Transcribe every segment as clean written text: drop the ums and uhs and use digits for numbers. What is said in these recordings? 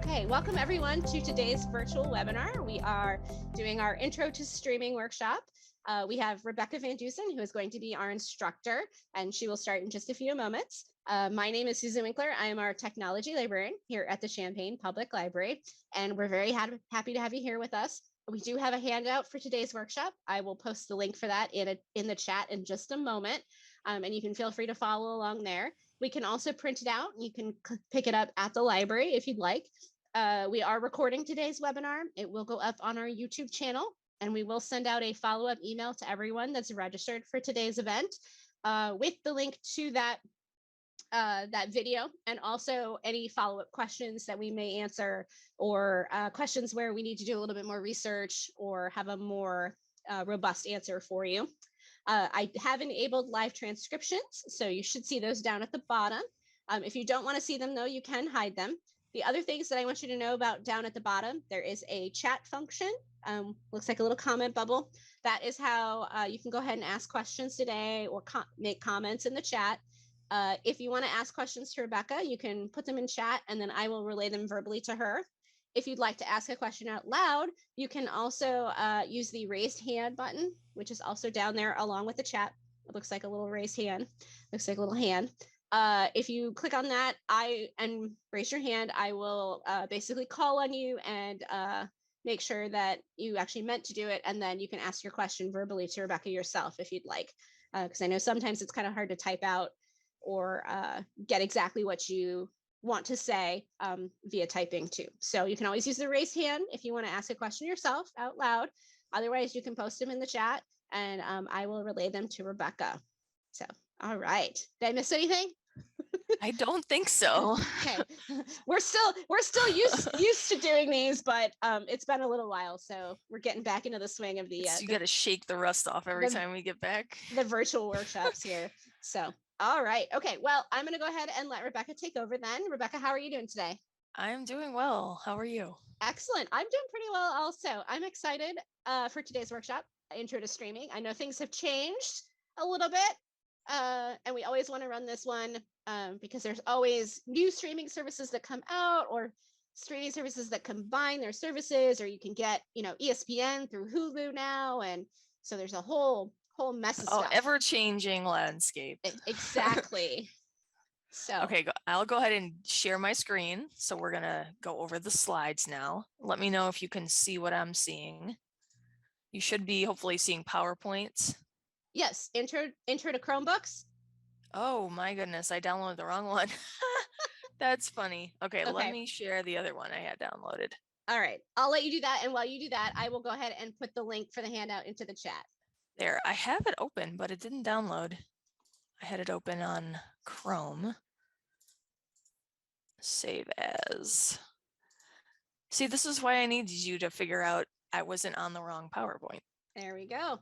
Okay, welcome everyone to today's virtual webinar. We are doing our intro to streaming workshop. We have Rebecca Van Dusen, who is going to be our instructor, and she will start in just a few moments. My name is Susan Winkler. I am our technology librarian here at the Champaign Public Library, and we're very happy to have you here with us. We do have a handout for today's workshop. I will post the link for that in the chat in just a moment, and you can feel free to follow along there. We can also print it out. You can pick it up at the library if you'd like. We are recording today's webinar. It will go up on our YouTube channel, and we will send out a follow-up email to everyone that's registered for today's event with the link to that video, and also any follow-up questions that we may answer, or questions where we need to do a little bit more research or have a more robust answer for you. I have enabled live transcriptions, so you should see those down at the bottom. If you don't want to see them, though, you can hide them. The other things that I want you to know about down at the bottom, there is a chat function. Looks like a little comment bubble. That is how you can go ahead and ask questions today, or make comments in the chat. If you want to ask questions to Rebecca, you can put them in chat, and then I will relay them verbally to her. If you'd like to ask a question out loud, you can also use the raised hand button, which is also down there along with the chat. It looks like a little raised hand. Looks like a little hand. If you click on that and raise your hand, I will basically call on you and make sure that you actually meant to do it, and then you can ask your question verbally to Rebecca yourself if you'd like, because I know sometimes it's kind of hard to type out or get exactly what you want to say via typing too. So you can always use the raised hand if you want to ask a question yourself out loud. Otherwise, you can post them in the chat, and I will relay them to Rebecca. So, all right. Did I miss anything? I don't think so. Okay, we're still used to doing these, but it's been a little while, so we're getting back into the swing of the. You got to shake the rust off every time we get back. The virtual workshops here. So, all right, okay. Well, I'm going to go ahead and let Rebecca take over then. Rebecca, how are you doing today? I'm doing well. How are you? Excellent. I'm doing pretty well also. I'm excited for today's workshop, Intro to Streaming. I know things have changed a little bit, and we always want to run this one because there's always new streaming services that come out, or streaming services that combine their services, or you can get, ESPN through Hulu now, and so there's a whole mess of stuff. Ever-changing landscape. Exactly. So okay, I'll go ahead and share my screen. So we're gonna go over the slides now. Let me know if you can see what I'm seeing. You should be hopefully seeing PowerPoint. Yes, intro to Chromebooks. Oh my goodness, I downloaded the wrong one. That's funny. Okay, let me share the other one I had downloaded. All right, I'll let you do that. And while you do that, I will go ahead and put the link for the handout into the chat. There, I have it open, but it didn't download. I had it open on Chrome. Save as. See, this is why I needed you to figure out I wasn't on the wrong PowerPoint. There we go.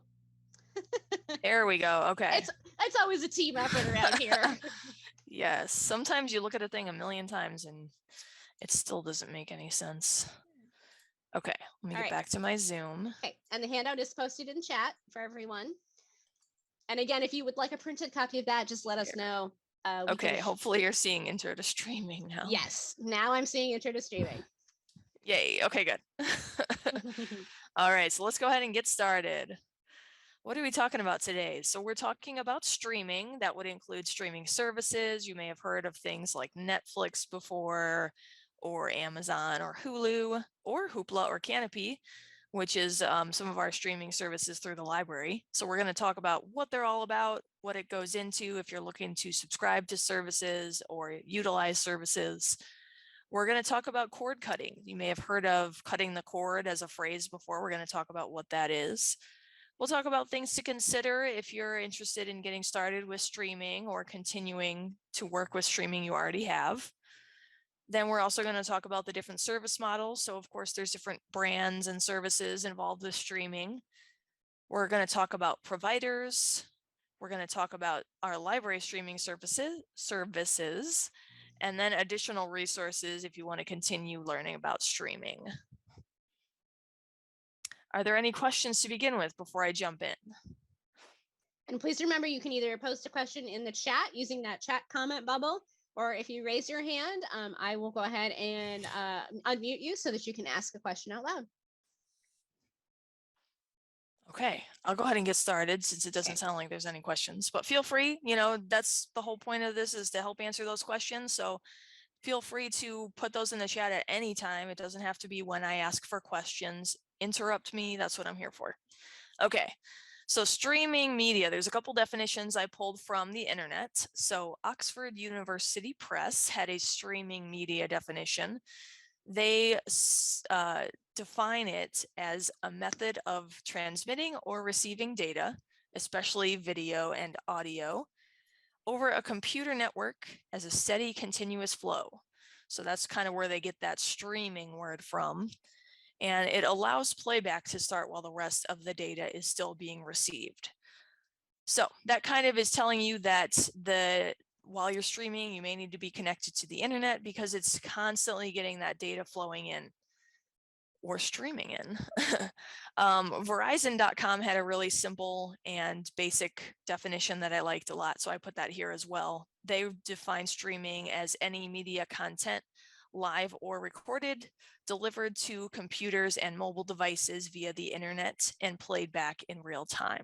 There we go. Okay. It's always a team effort around here. Yes. Sometimes you look at a thing a million times and it still doesn't make any sense. Okay. Let me get back to my Zoom. Okay. And the handout is posted in chat for everyone. And again, if you would like a printed copy of that, just let us know. Okay. Hopefully you're seeing Intro to Streaming now. Yes. Now I'm seeing Intro to Streaming. Yay. Okay, good. All right. So let's go ahead and get started. What are we talking about today? So we're talking about streaming. That would include streaming services. You may have heard of things like Netflix before, or Amazon, or Hulu, or Hoopla, or Canopy, which is some of our streaming services through the library. So we're going to talk about what they're all about, what it goes into if you're looking to subscribe to services or utilize services. We're going to talk about cord cutting. You may have heard of cutting the cord as a phrase before. We're going to talk about what that is. We'll talk about things to consider if you're interested in getting started with streaming or continuing to work with streaming you already have. Then we're also going to talk about the different service models. So of course, there's different brands and services involved with streaming. We're going to talk about providers. We're going to talk about our library streaming services, and then additional resources if you want to continue learning about streaming. Are there any questions to begin with before I jump in? And please remember, you can either post a question in the chat using that chat comment bubble, or if you raise your hand, I will go ahead and unmute you so that you can ask a question out loud. Okay, I'll go ahead and get started since it doesn't sound like there's any questions, but feel free, that's the whole point of this, is to help answer those questions. So feel free to put those in the chat at any time. It doesn't have to be when I ask for questions. Interrupt me, that's what I'm here for. Okay, so streaming media, there's a couple definitions I pulled from the internet. So Oxford University Press had a streaming media definition. They define it as a method of transmitting or receiving data, especially video and audio, over a computer network as a steady, continuous flow. So that's kind of where they get that streaming word from. And it allows playback to start while the rest of the data is still being received. So that kind of is telling you that while you're streaming, you may need to be connected to the internet because it's constantly getting that data flowing in or streaming in. Verizon.com had a really simple and basic definition that I liked a lot, so I put that here as well. They define streaming as any media content, live or recorded, delivered to computers and mobile devices via the internet and played back in real time.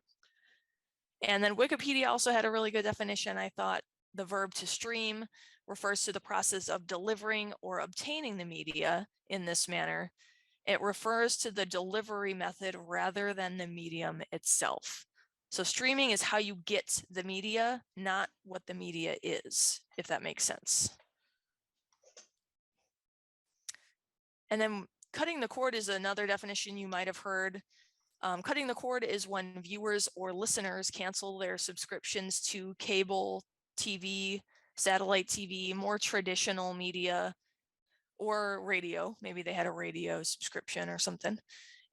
And then Wikipedia also had a really good definition, I thought. The verb to stream refers to the process of delivering or obtaining the media in this manner. It refers to the delivery method rather than the medium itself. So streaming is how you get the media, not what the media is, if that makes sense. And then cutting the cord is another definition you might have heard. Cutting the cord is when viewers or listeners cancel their subscriptions to cable TV, satellite TV, more traditional media, or radio. Maybe they had a radio subscription or something,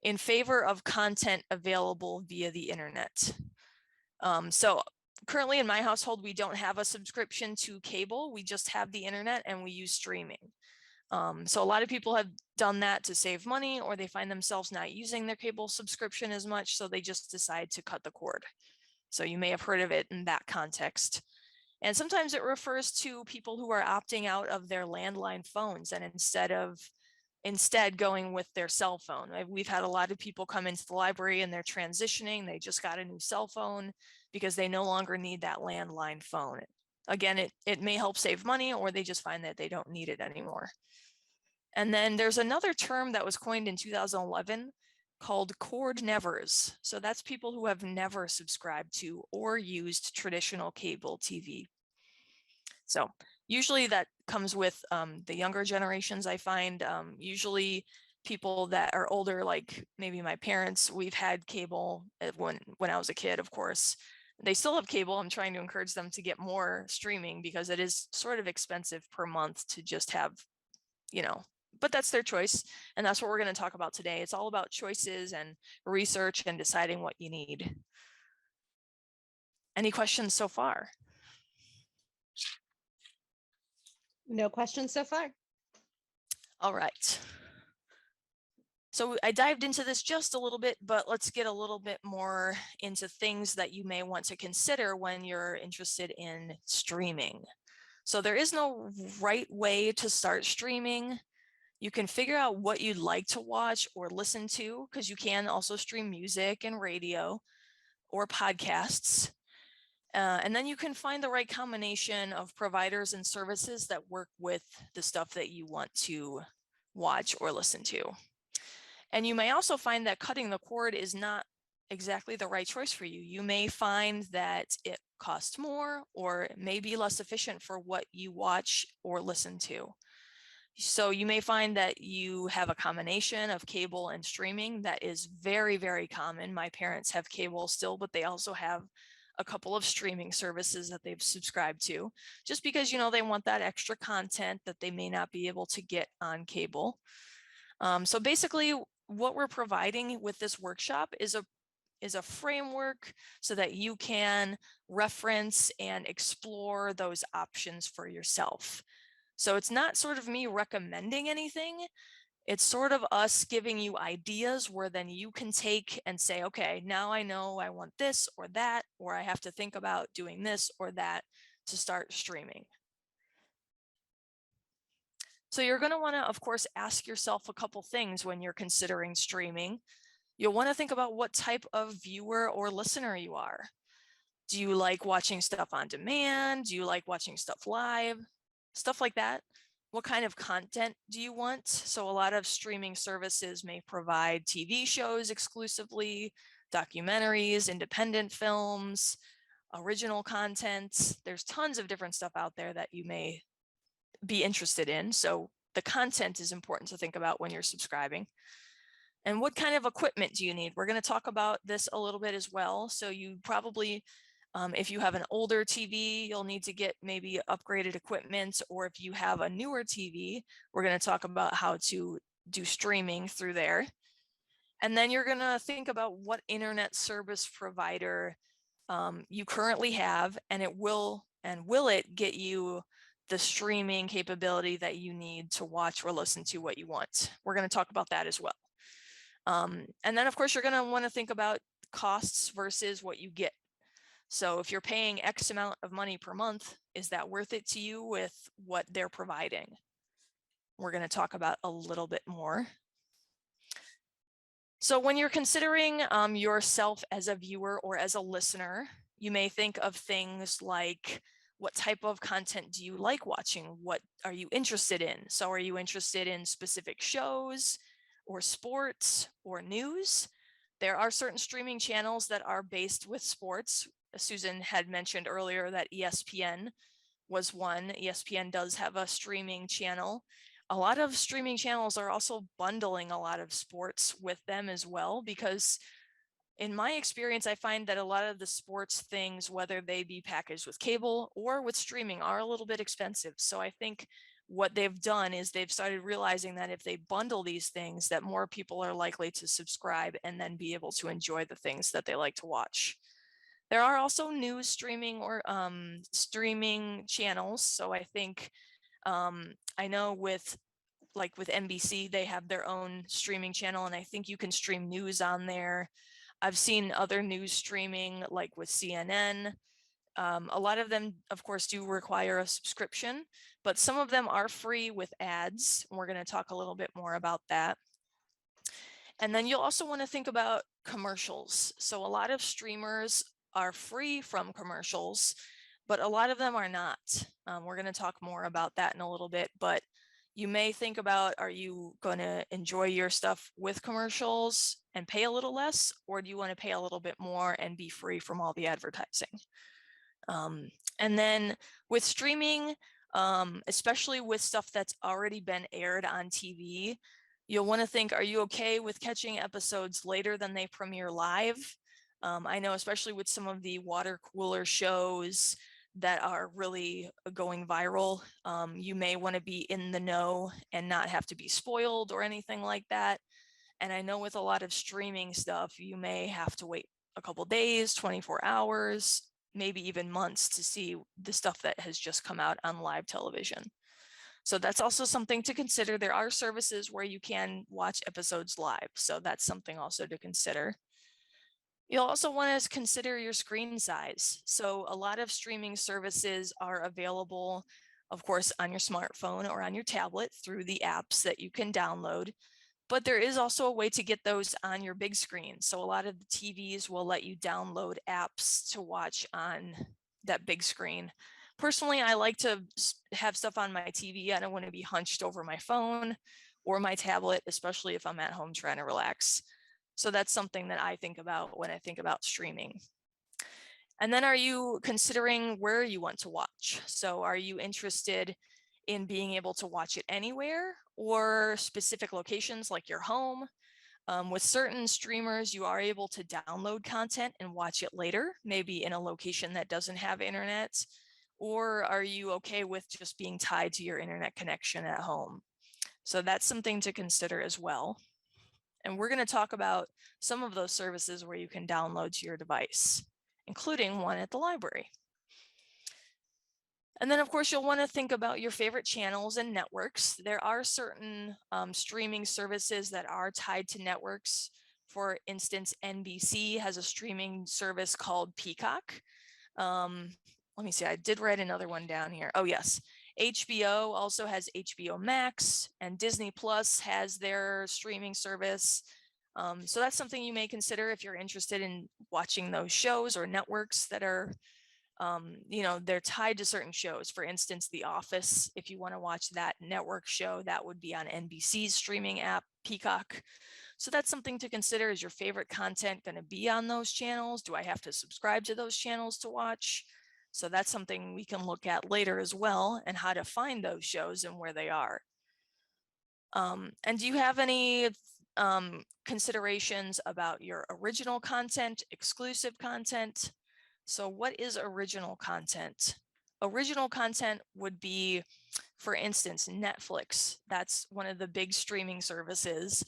in favor of content available via the internet. So currently in my household, we don't have a subscription to cable. We just have the internet and we use streaming. So a lot of people have done that to save money, or they find themselves not using their cable subscription as much, so they just decide to cut the cord. So you may have heard of it in that context. And sometimes it refers to people who are opting out of their landline phones and instead going with their cell phone. We've had a lot of people come into the library and they're transitioning. They just got a new cell phone because they no longer need that landline phone. Again, it may help save money, or they just find that they don't need it anymore. And then there's another term that was coined in 2011 called cord nevers. So that's people who have never subscribed to or used traditional cable TV. So usually that comes with the younger generations, I find. Usually people that are older, like maybe my parents, we've had cable when I was a kid, of course. They still have cable. I'm trying to encourage them to get more streaming because it is sort of expensive per month to just have, but that's their choice. And that's what we're going to talk about today. It's all about choices and research and deciding what you need. Any questions so far? No questions so far. All right. So I dived into this just a little bit, but let's get a little bit more into things that you may want to consider when you're interested in streaming. So there is no right way to start streaming. You can figure out what you'd like to watch or listen to, because you can also stream music and radio or podcasts. And then you can find the right combination of providers and services that work with the stuff that you want to watch or listen to. And you may also find that cutting the cord is not exactly the right choice for you. You may find that it costs more or may be less efficient for what you watch or listen to. So you may find that you have a combination of cable and streaming that is very, very common. My parents have cable still, but they also have a couple of streaming services that they've subscribed to, just because, they want that extra content that they may not be able to get on cable. So basically, what we're providing with this workshop is a framework so that you can reference and explore those options for yourself. So it's not sort of me recommending anything. It's sort of us giving you ideas where then you can take and say, okay, now I know I want this or that, or I have to think about doing this or that to start streaming. So you're going to want to, of course, ask yourself a couple things when you're considering streaming. You'll want to think about what type of viewer or listener you are. Do you like watching stuff on demand? Do you like watching stuff live? Stuff like that. What kind of content do you want? So a lot of streaming services may provide TV shows exclusively, documentaries, independent films, original content. There's tons of different stuff out there that you may be interested in. So the content is important to think about when you're subscribing. And what kind of equipment do you need? We're going to talk about this a little bit as well. So you probably, if you have an older TV, you'll need to get maybe upgraded equipment, or if you have a newer TV, we're going to talk about how to do streaming through there. And then you're going to think about what internet service provider you currently have, and will it get you the streaming capability that you need to watch or listen to what you want. We're going to talk about that as well. And then, of course, you're going to want to think about costs versus what you get. So if you're paying X amount of money per month, is that worth it to you with what they're providing? We're going to talk about a little bit more. So when you're considering yourself as a viewer or as a listener, you may think of things like, what type of content do you like watching? What are you interested in? So are you interested in specific shows or sports or news? There are certain streaming channels that are based with sports. Susan had mentioned earlier that ESPN was one. ESPN does have a streaming channel. A lot of streaming channels are also bundling a lot of sports with them as well, because in my experience, I find that a lot of the sports things, whether they be packaged with cable or with streaming, are a little bit expensive. So I think what they've done is they've started realizing that if they bundle these things, that more people are likely to subscribe and then be able to enjoy the things that they like to watch. There are also news streaming or streaming channels. So I think, I know with NBC, they have their own streaming channel, and I think you can stream news on there. I've seen other news streaming like with CNN. A lot of them, of course, do require a subscription, but some of them are free with ads. And we're going to talk a little bit more about that. And then you'll also want to think about commercials. So a lot of streamers are free from commercials, but a lot of them are not. We're going to talk more about that in a little bit, but you may think about, are you going to enjoy your stuff with commercials and pay a little less, or do you want to pay a little bit more and be free from all the advertising? And then with streaming, especially with stuff that's already been aired on TV, you'll want to think, are you okay with catching episodes later than they premiere live? I know, especially with some of the water cooler shows that are really going viral, you may want to be in the know and not have to be spoiled or anything like that. And I know with a lot of streaming stuff, you may have to wait a couple days, 24 hours, maybe even months to see the stuff that has just come out on live television. So that's also something to consider. There are services where you can watch episodes live, so that's something also to consider. You'll also want to consider your screen size. So a lot of streaming services are available, of course, on your smartphone or on your tablet through the apps that you can download. But there is also a way to get those on your big screen. So a lot of the TVs will let you download apps to watch on that big screen. Personally, I like to have stuff on my TV. I don't want to be hunched over my phone or my tablet, especially if I'm at home trying to relax. So that's something that I think about when I think about streaming. And then, are you considering where you want to watch? So are you interested in being able to watch it anywhere, or specific locations like your home? With certain streamers, you are able to download content and watch it later, maybe in a location that doesn't have internet. Or are you okay with just being tied to your internet connection at home? So that's something to consider as well. And we're going to talk about some of those services where you can download to your device, including one at the library. And then, of course, you'll want to think about your favorite channels and networks. There are certain streaming services that are tied to networks. For instance, NBC has a streaming service called Peacock. Let me see, I did write another one down here. Oh, yes. HBO also has HBO Max, and Disney Plus has their streaming service. So that's something you may consider if you're interested in watching those shows or networks that are, they're tied to certain shows. For instance, The Office, if you want to watch that network show, that would be on NBC's streaming app, Peacock. So that's something to consider. Is your favorite content going to be on those channels? Do I have to subscribe to those channels to watch? So that's something we can look at later as well, and how to find those shows and where they are. And do you have any considerations about your original content, exclusive content? So what is original content? Original content would be, for instance, Netflix. That's one of the big streaming services.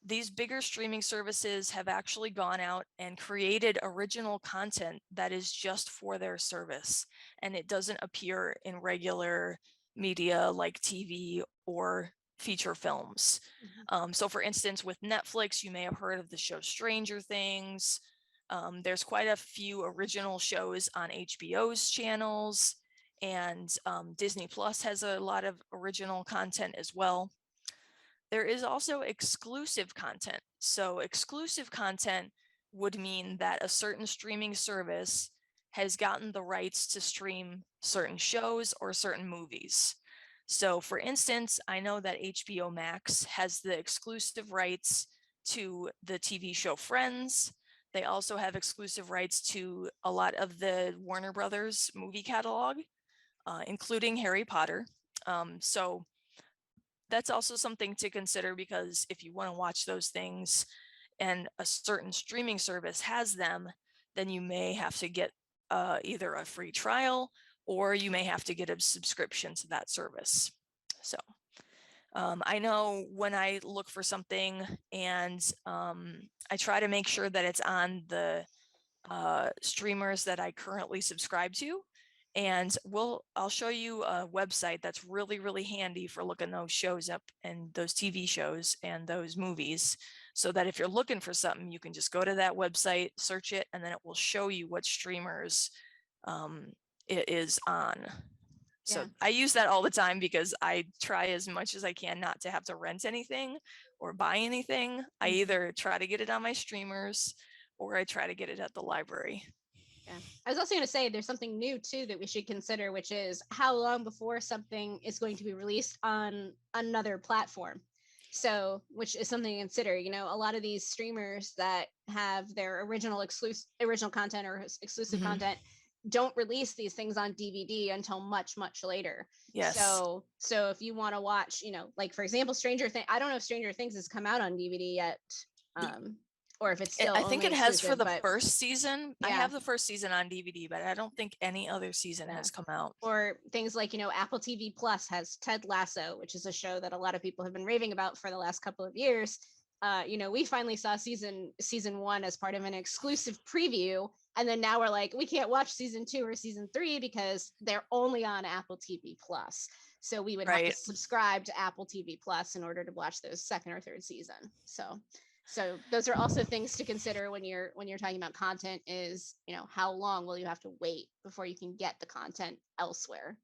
These bigger streaming services have actually gone out and created original content that is just for their service, and it doesn't appear in regular media like TV or feature films. So for instance, with Netflix, you may have heard of the show Stranger Things. There's quite a few original shows on HBO's channels, and Disney Plus has a lot of original content as well. There is also exclusive content. So exclusive content would mean that a certain streaming service has gotten the rights to stream certain shows or certain movies. So for instance, I know that HBO Max has the exclusive rights to the TV show Friends. They also have exclusive rights to a lot of the Warner Brothers movie catalog, including Harry Potter. So that's also something to consider, because if you want to watch those things and a certain streaming service has them, then you may have to get either a free trial, or you may have to get a subscription to that service. So I know when I look for something, and I try to make sure that it's on the streamers that I currently subscribe to. And I'll show you a website that's really, really handy for looking those shows up, and those TV shows and those movies, so that if you're looking for something, you can just go to that website, search it, and then it will show you what streamers it is on. So Yeah. I use that all the time, because I try as much as I can not to have to rent anything or buy anything. I either try to get it on my streamers, or I try to get it at the library. Yeah. I was also going to say there's something new too that we should consider, which is how long before something is going to be released on another platform. So, which is something to consider. You know, a lot of these streamers that have their original content or exclusive content don't release these things on DVD until much, much later. Yes. So if you want to watch, you know, like for example, Stranger Things, I don't know if Stranger Things has come out on DVD yet. Or if it's still I think it has for the but, first season. Yeah. I have the first season on DVD, but I don't think any other season has come out. Or things like, you know, Apple TV Plus has Ted Lasso, which is a show that a lot of people have been raving about for the last couple of years. You know, we finally saw season 1 as part of an exclusive preview, and then now we're like, we can't watch season 2 or season 3 because they're only on Apple TV Plus. So we would have to subscribe to Apple TV Plus in order to watch those second or third season. So those are also things to consider when you're talking about content, is, you know, how long will you have to wait before you can get the content elsewhere?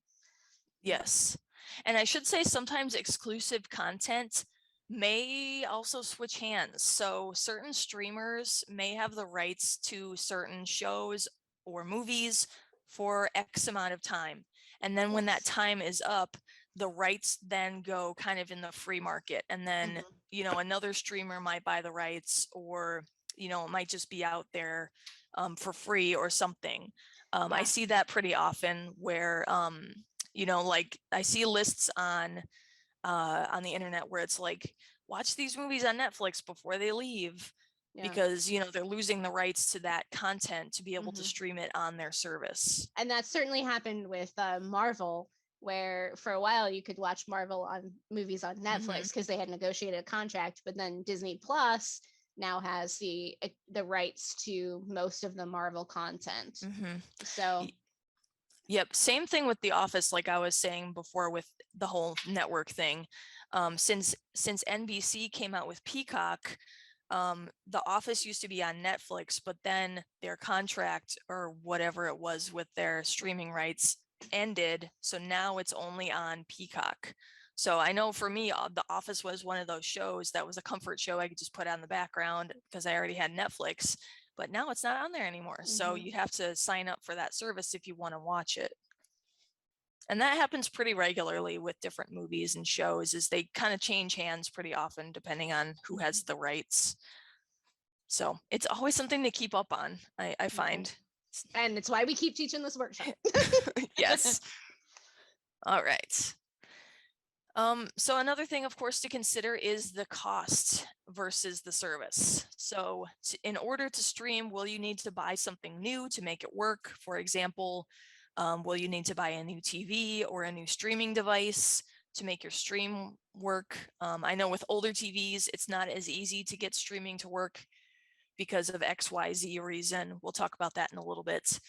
Yes. And I should say sometimes exclusive content may also switch hands. So certain streamers may have the rights to certain shows or movies for X amount of time. And then when that time is up, the rights then go kind of in the free market. And then, you know, another streamer might buy the rights, or, you know, it might just be out there for free or something. I see that pretty often, where, you know, like I see lists on the internet where it's like, watch these movies on Netflix before they leave, because, you know, they're losing the rights to that content to be able to stream it on their service. And that certainly happened with Marvel, where for a while you could watch Marvel on movies on Netflix because they had negotiated a contract, but then Disney Plus now has the rights to most of the Marvel content. So yep, same thing with The Office, like I was saying before with the whole network thing. Since NBC came out with Peacock, The Office used to be on Netflix, but then their contract or whatever it was with their streaming rights ended, so now it's only on Peacock. So I know for me, The Office was one of those shows that was a comfort show I could just put on the background because I already had Netflix, but now it's not on there anymore. So you have to sign up for that service if you want to watch it. And that happens pretty regularly with different movies and shows, is they kind of change hands pretty often depending on who has the rights. So it's always something to keep up on, I find. And it's why we keep teaching this workshop. Yes. All right. So another thing, of course, to consider is the cost versus the service. So in order to stream, will you need to buy something new to make it work? For example, will you need to buy a new TV or a new streaming device to make your stream work? I know with older TVs, it's not as easy to get streaming to work because of XYZ reason. We'll talk about that in a little bit.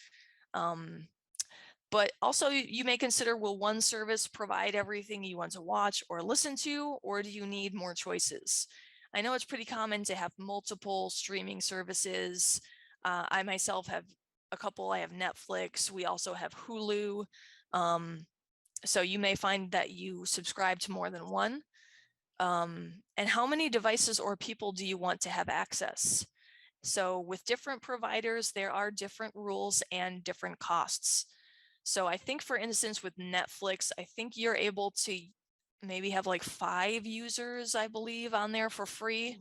But also you may consider, will one service provide everything you want to watch or listen to, or do you need more choices? I know it's pretty common to have multiple streaming services. I myself have a couple. I have Netflix. We also have Hulu. So you may find that you subscribe to more than one. And how many devices or people do you want to have access? So with different providers, there are different rules and different costs. So I think, for instance, with Netflix, I think you're able to maybe have like 5 users, I believe, on there for free.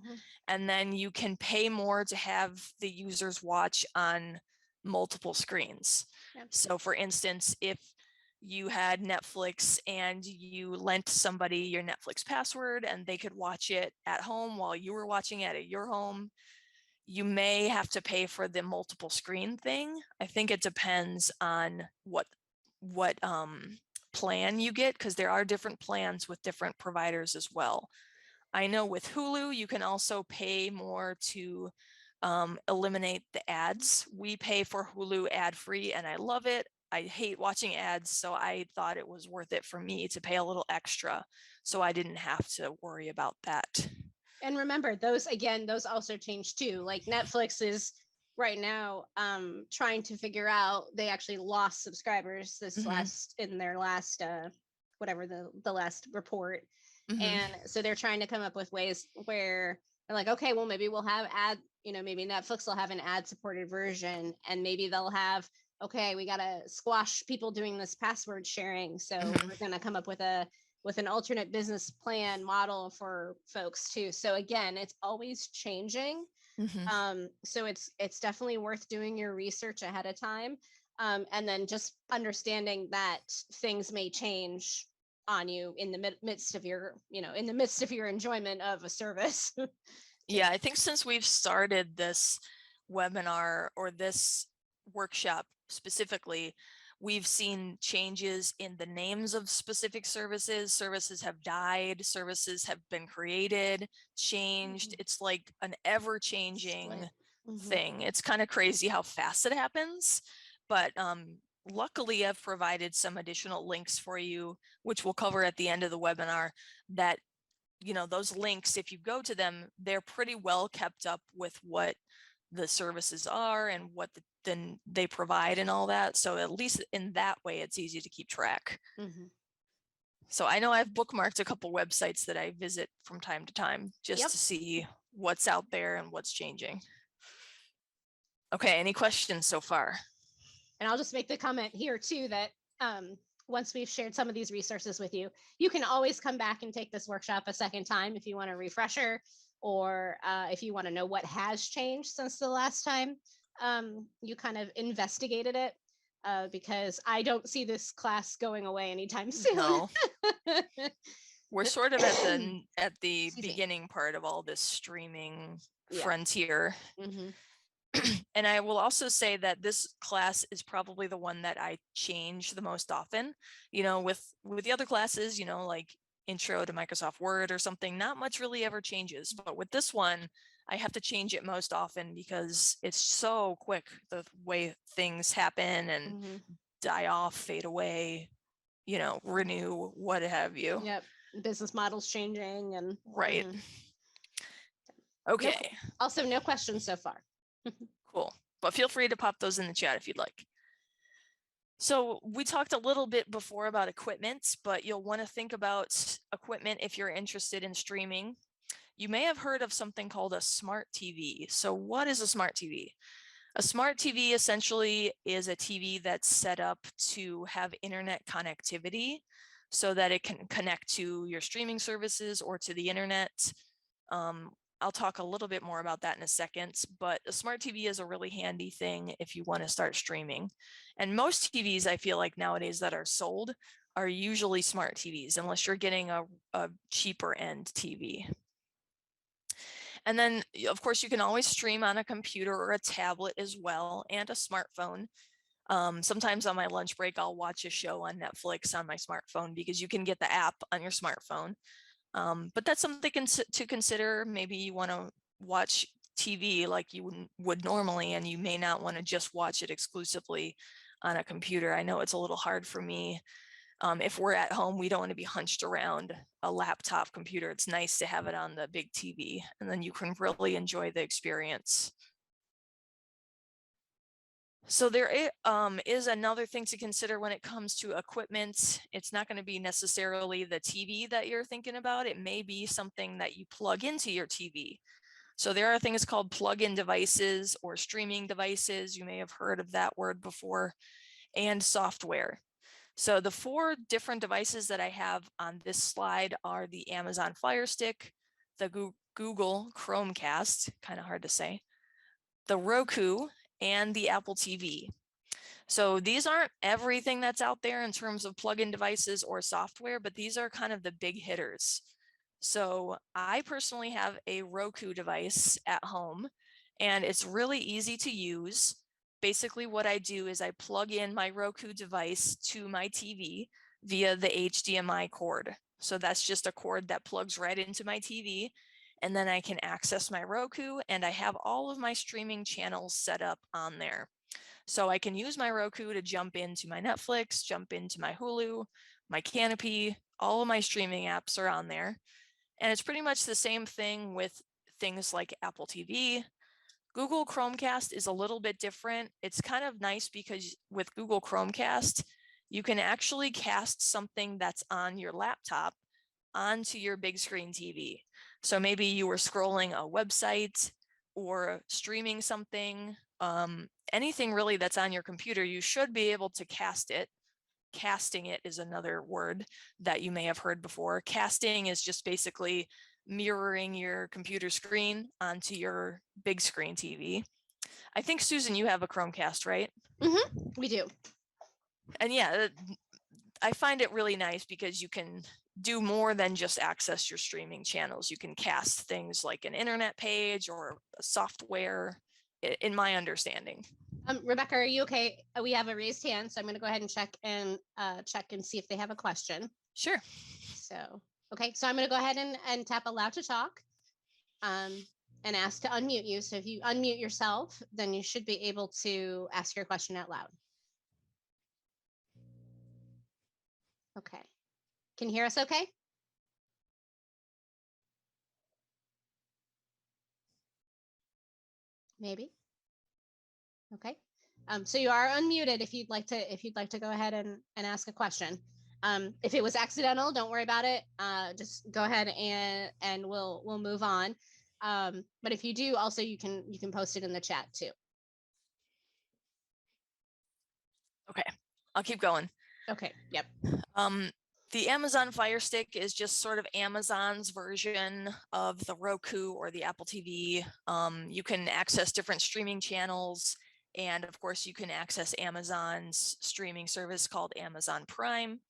And then you can pay more to have the users watch on multiple screens. So for instance, if you had Netflix and you lent somebody your Netflix password and they could watch it at home while you were watching it at your home, you may have to pay for the multiple screen thing. I think it depends on what plan you get, because there are different plans with different providers as well. I know with Hulu, you can also pay more to eliminate the ads. We pay for Hulu ad-free and I love it. I hate watching ads, so I thought it was worth it for me to pay a little extra so I didn't have to worry about that. And remember, those also change too. Like Netflix is right now trying to figure out, they actually lost subscribers this in their last whatever the last report. And so they're trying to come up with ways where they're like, okay, well, maybe we'll have maybe Netflix will have an ad supported version, and maybe they'll have, okay, we got to squash people doing this password sharing, so we're going to come up with an alternate business plan model for folks too. So again, it's always changing. So it's definitely worth doing your research ahead of time. And then just understanding that things may change on you in the midst of your enjoyment of a service. Yeah, I think since we've started this webinar or this workshop specifically, we've seen changes in the names of specific services. Services have died, services have been created, changed. It's like an ever-changing thing. It's kind of crazy how fast it happens. But luckily, I've provided some additional links for you, which we'll cover at the end of the webinar, that those links, if you go to them, they're pretty well kept up with what the services are and what then they provide and all that. So at least in that way, it's easy to keep track. So I know I've bookmarked a couple websites that I visit from time to time just to see what's out there and what's changing. Okay, any questions so far? And I'll just make the comment here too that once we've shared some of these resources with you, you can always come back and take this workshop a second time if you want a refresher, or if you want to know what has changed since the last time you kind of investigated it, because I don't see this class going away anytime soon. No. We're sort of at the beginning part of all this streaming frontier. And I will also say that this class is probably the one that I change the most often. With the other classes, like Intro to Microsoft Word or something, not much really ever changes. But with this one, I have to change it most often because it's so quick, the way things happen and die off, fade away, renew, what have you. Yep. Business models changing and right. Okay. Also, no questions so far. Cool. But feel free to pop those in the chat if you'd like. So we talked a little bit before about equipment, but you'll want to think about equipment if you're interested in streaming. You may have heard of something called a smart TV. So what is a smart TV? A smart TV essentially is a TV that's set up to have internet connectivity so that it can connect to your streaming services or to the internet. I'll talk a little bit more about that in a second, but a smart TV is a really handy thing if you want to start streaming. And most TVs I feel like nowadays that are sold are usually smart TVs, unless you're getting a cheaper end TV. And then, of course, you can always stream on a computer or a tablet as well, and a smartphone. Sometimes on my lunch break, I'll watch a show on Netflix on my smartphone because you can get the app on your smartphone. But that's something to consider. Maybe you want to watch TV like you would normally, and you may not want to just watch it exclusively on a computer. I know it's a little hard for me. If we're at home, we don't want to be hunched around a laptop computer. It's nice to have it on the big TV, and then you can really enjoy the experience. So there is another thing to consider when it comes to equipment. It's not going to be necessarily the TV that you're thinking about. It may be something that you plug into your TV. So there are things called plug-in devices or streaming devices. You may have heard of that word before, and software. So the 4 different devices that I have on this slide are the Amazon Fire Stick, the Google Chromecast, kind of hard to say, the Roku, and the Apple TV. So these aren't everything that's out there in terms of plug-in devices or software, but these are kind of the big hitters. So I personally have a Roku device at home, and it's really easy to use. Basically, what I do is I plug in my Roku device to my TV via the HDMI cord. So that's just a cord that plugs right into my TV, and then I can access my Roku, and I have all of my streaming channels set up on there. So I can use my Roku to jump into my Netflix, jump into my Hulu, my Canopy, all of my streaming apps are on there. And it's pretty much the same thing with things like Apple TV. Google Chromecast is a little bit different. It's kind of nice because with Google Chromecast, you can actually cast something that's on your laptop onto your big screen TV. So maybe you were scrolling a website or streaming something, anything really that's on your computer, you should be able to cast it. Casting it is another word that you may have heard before. Casting is just basically mirroring your computer screen onto your big screen TV. I think, Susan, you have a Chromecast, right? Mm-hmm. We do. And yeah, I find it really nice because you can do more than just access your streaming channels. You can cast things like an internet page or a software, in my understanding. Rebecca, are you okay? We have a raised hand, so I'm going to go ahead and check and see if they have a question. Sure. So, okay, so I'm going to go ahead and tap allow to talk, and ask to unmute you. So if you unmute yourself, then you should be able to ask your question out loud. Okay. Can you hear us okay? Maybe. Okay. So you are unmuted if you'd like to go ahead and ask a question. If it was accidental, don't worry about it. Just go ahead and we'll move on. But if you do, also you can post it in the chat too. Okay, I'll keep going. Okay. Yep. The Amazon Fire Stick is just sort of Amazon's version of the Roku or the Apple TV. You can access different streaming channels, and of course you can access Amazon's streaming service called Amazon Prime.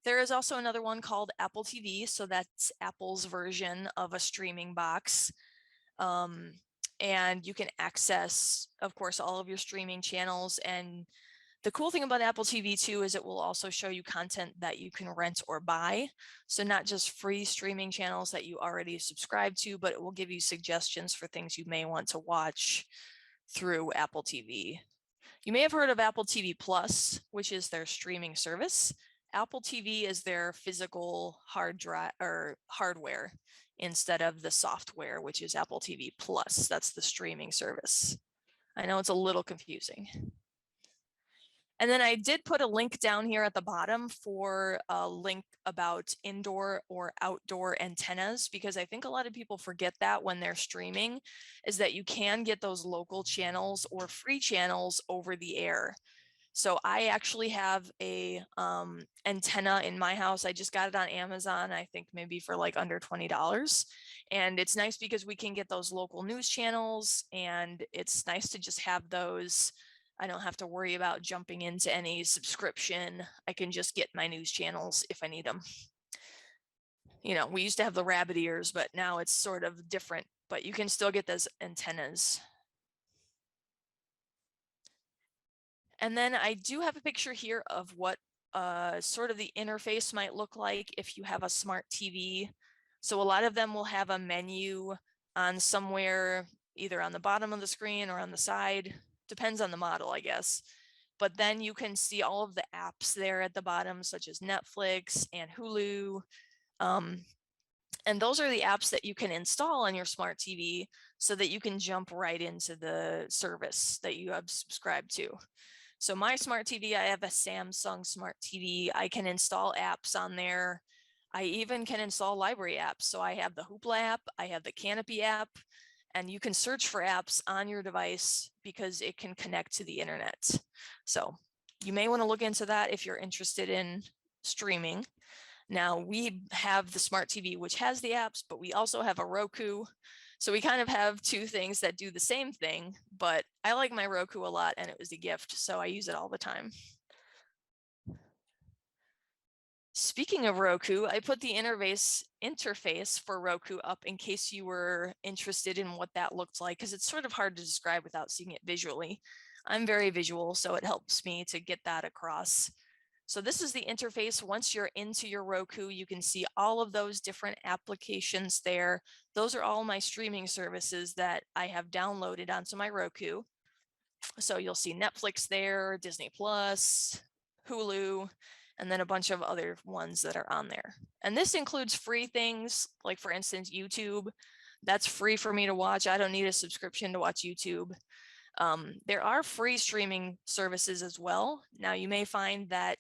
There is also another one called Apple TV, so that's Apple's version of a streaming box. And you can access, of course, all of your streaming channels. And the cool thing about Apple TV too is it will also show you content that you can rent or buy. So not just free streaming channels that you already subscribe to, but it will give you suggestions for things you may want to watch through Apple TV. You may have heard of Apple TV Plus, which is their streaming service. Apple TV is their physical hard drive or hardware instead of the software, which is Apple TV Plus. That's the streaming service. I know it's a little confusing. And then I did put a link down here at the bottom for a link about indoor or outdoor antennas, because I think a lot of people forget that when they're streaming, is that you can get those local channels or free channels over the air. So I actually have a antenna in my house. I just got it on Amazon, I think maybe for like under $20. And it's nice because we can get those local news channels, and it's nice to just have those. I don't have to worry about jumping into any subscription. I can just get my news channels if I need them. You know, we used to have the rabbit ears, but now it's sort of different, but you can still get those antennas. And then I do have a picture here of what sort of the interface might look like if you have a smart TV. So a lot of them will have a menu on somewhere, either on the bottom of the screen or on the side. Depends on the model, I guess. But then you can see all of the apps there at the bottom, such as Netflix and Hulu. And those are the apps that you can install on your smart TV so that you can jump right into the service that you have subscribed to. So my smart TV, I have a Samsung smart TV. I can install apps on there. I even can install library apps. So I have the Hoopla app, I have the Canopy app, and you can search for apps on your device because it can connect to the internet. So you may want to look into that if you're interested in streaming. Now we have the smart TV, which has the apps, but we also have a Roku. So we kind of have two things that do the same thing, but I like my Roku a lot and it was a gift, so I use it all the time. Speaking of Roku, I put the interface for Roku up in case you were interested in what that looked like, because it's sort of hard to describe without seeing it visually. I'm very visual, so it helps me to get that across. So this is the interface. Once you're into your Roku, you can see all of those different applications there. Those are all my streaming services that I have downloaded onto my Roku. So you'll see Netflix there, Disney Plus, Hulu, and then a bunch of other ones that are on there. And this includes free things, like for instance, YouTube. That's free for me to watch. I don't need a subscription to watch YouTube. There are free streaming services as well. Now you may find that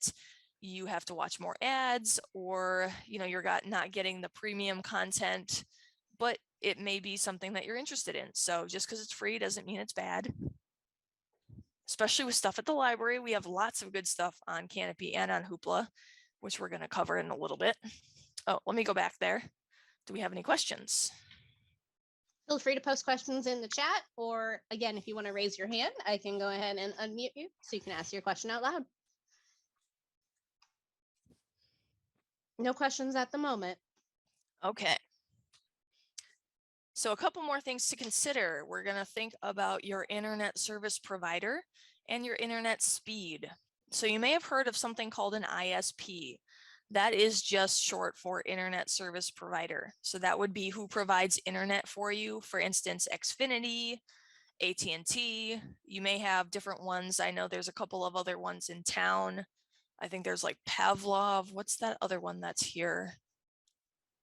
you have to watch more ads, or you're not getting the premium content, but it may be something that you're interested in. So just because it's free doesn't mean it's bad. Especially with stuff at the library, we have lots of good stuff on Canopy and on Hoopla, which we're going to cover in a little bit. Oh, let me go back there. Do we have any questions? Feel free to post questions in the chat, or again, if you want to raise your hand, I can go ahead and unmute you so you can ask your question out loud. No questions at the moment. Okay. So a couple more things to consider. We're going to think about your internet service provider and your internet speed. So you may have heard of something called an ISP. That is just short for internet service provider. So that would be who provides internet for you. For instance, Xfinity, AT&T. You may have different ones. I know there's a couple of other ones in town. I think there's like Pavlov. What's that other one that's here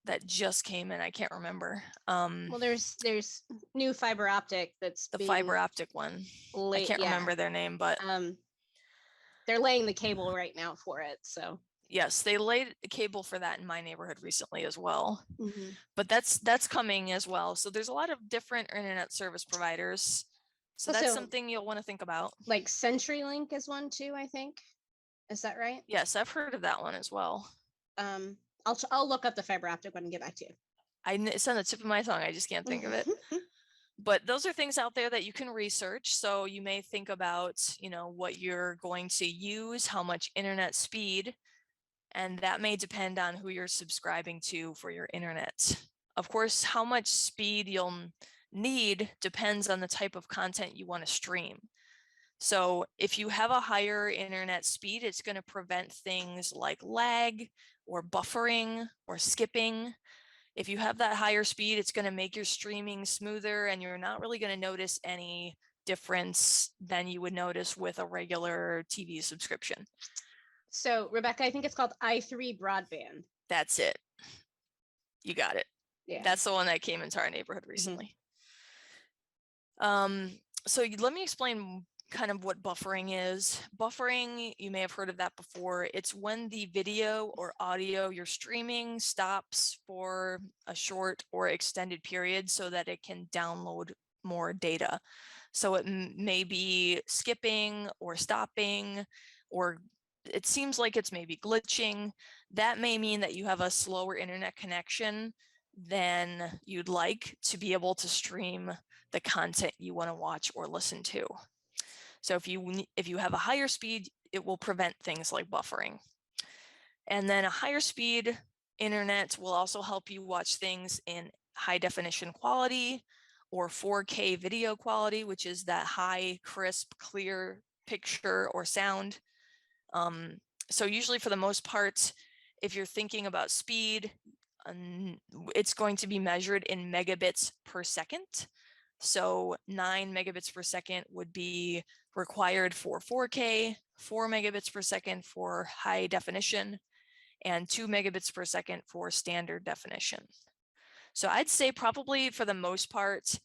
that just came in? I can't remember. Well, there's new fiber optic that's the fiber optic one. I can't remember their name, but they're laying the cable right now for it. So yes, they laid the cable for that in my neighborhood recently as well. Mm-hmm. But that's coming as well. So there's a lot of different internet service providers. So that's something you'll want to think about. Like CenturyLink is one too, I think. Is that right? Yes, I've heard of that one as well. I'll look up the fiber optic one and get back to you. It's on the tip of my tongue. I just can't think of it. But those are things out there that you can research. So you may think about, what you're going to use, how much internet speed, and that may depend on who you're subscribing to for your internet. Of course, how much speed you'll need depends on the type of content you want to stream. So if you have a higher internet speed, it's going to prevent things like lag or buffering or skipping. If you have that higher speed, it's going to make your streaming smoother, and you're not really going to notice any difference than you would notice with a regular TV subscription. So, Rebecca, I think it's called i3 broadband. That's it. You got it. Yeah. That's the one that came into our neighborhood recently. Mm-hmm. So let me explain kind of what buffering is. Buffering, you may have heard of that before. It's when the video or audio you're streaming stops for a short or extended period so that it can download more data. So it may be skipping or stopping, or it seems like it's maybe glitching. That may mean that you have a slower internet connection than you'd like to be able to stream the content you want to watch or listen to. So if you have a higher speed, it will prevent things like buffering. And then a higher speed internet will also help you watch things in high definition quality or 4K video quality, which is that high, crisp, clear picture or sound. So usually for the most part, if you're thinking about speed, it's going to be measured in megabits per second. So 9 megabits per second would be required for 4K, 4 megabits per second for high definition, and 2 megabits per second for standard definition. So I'd say probably for the most part,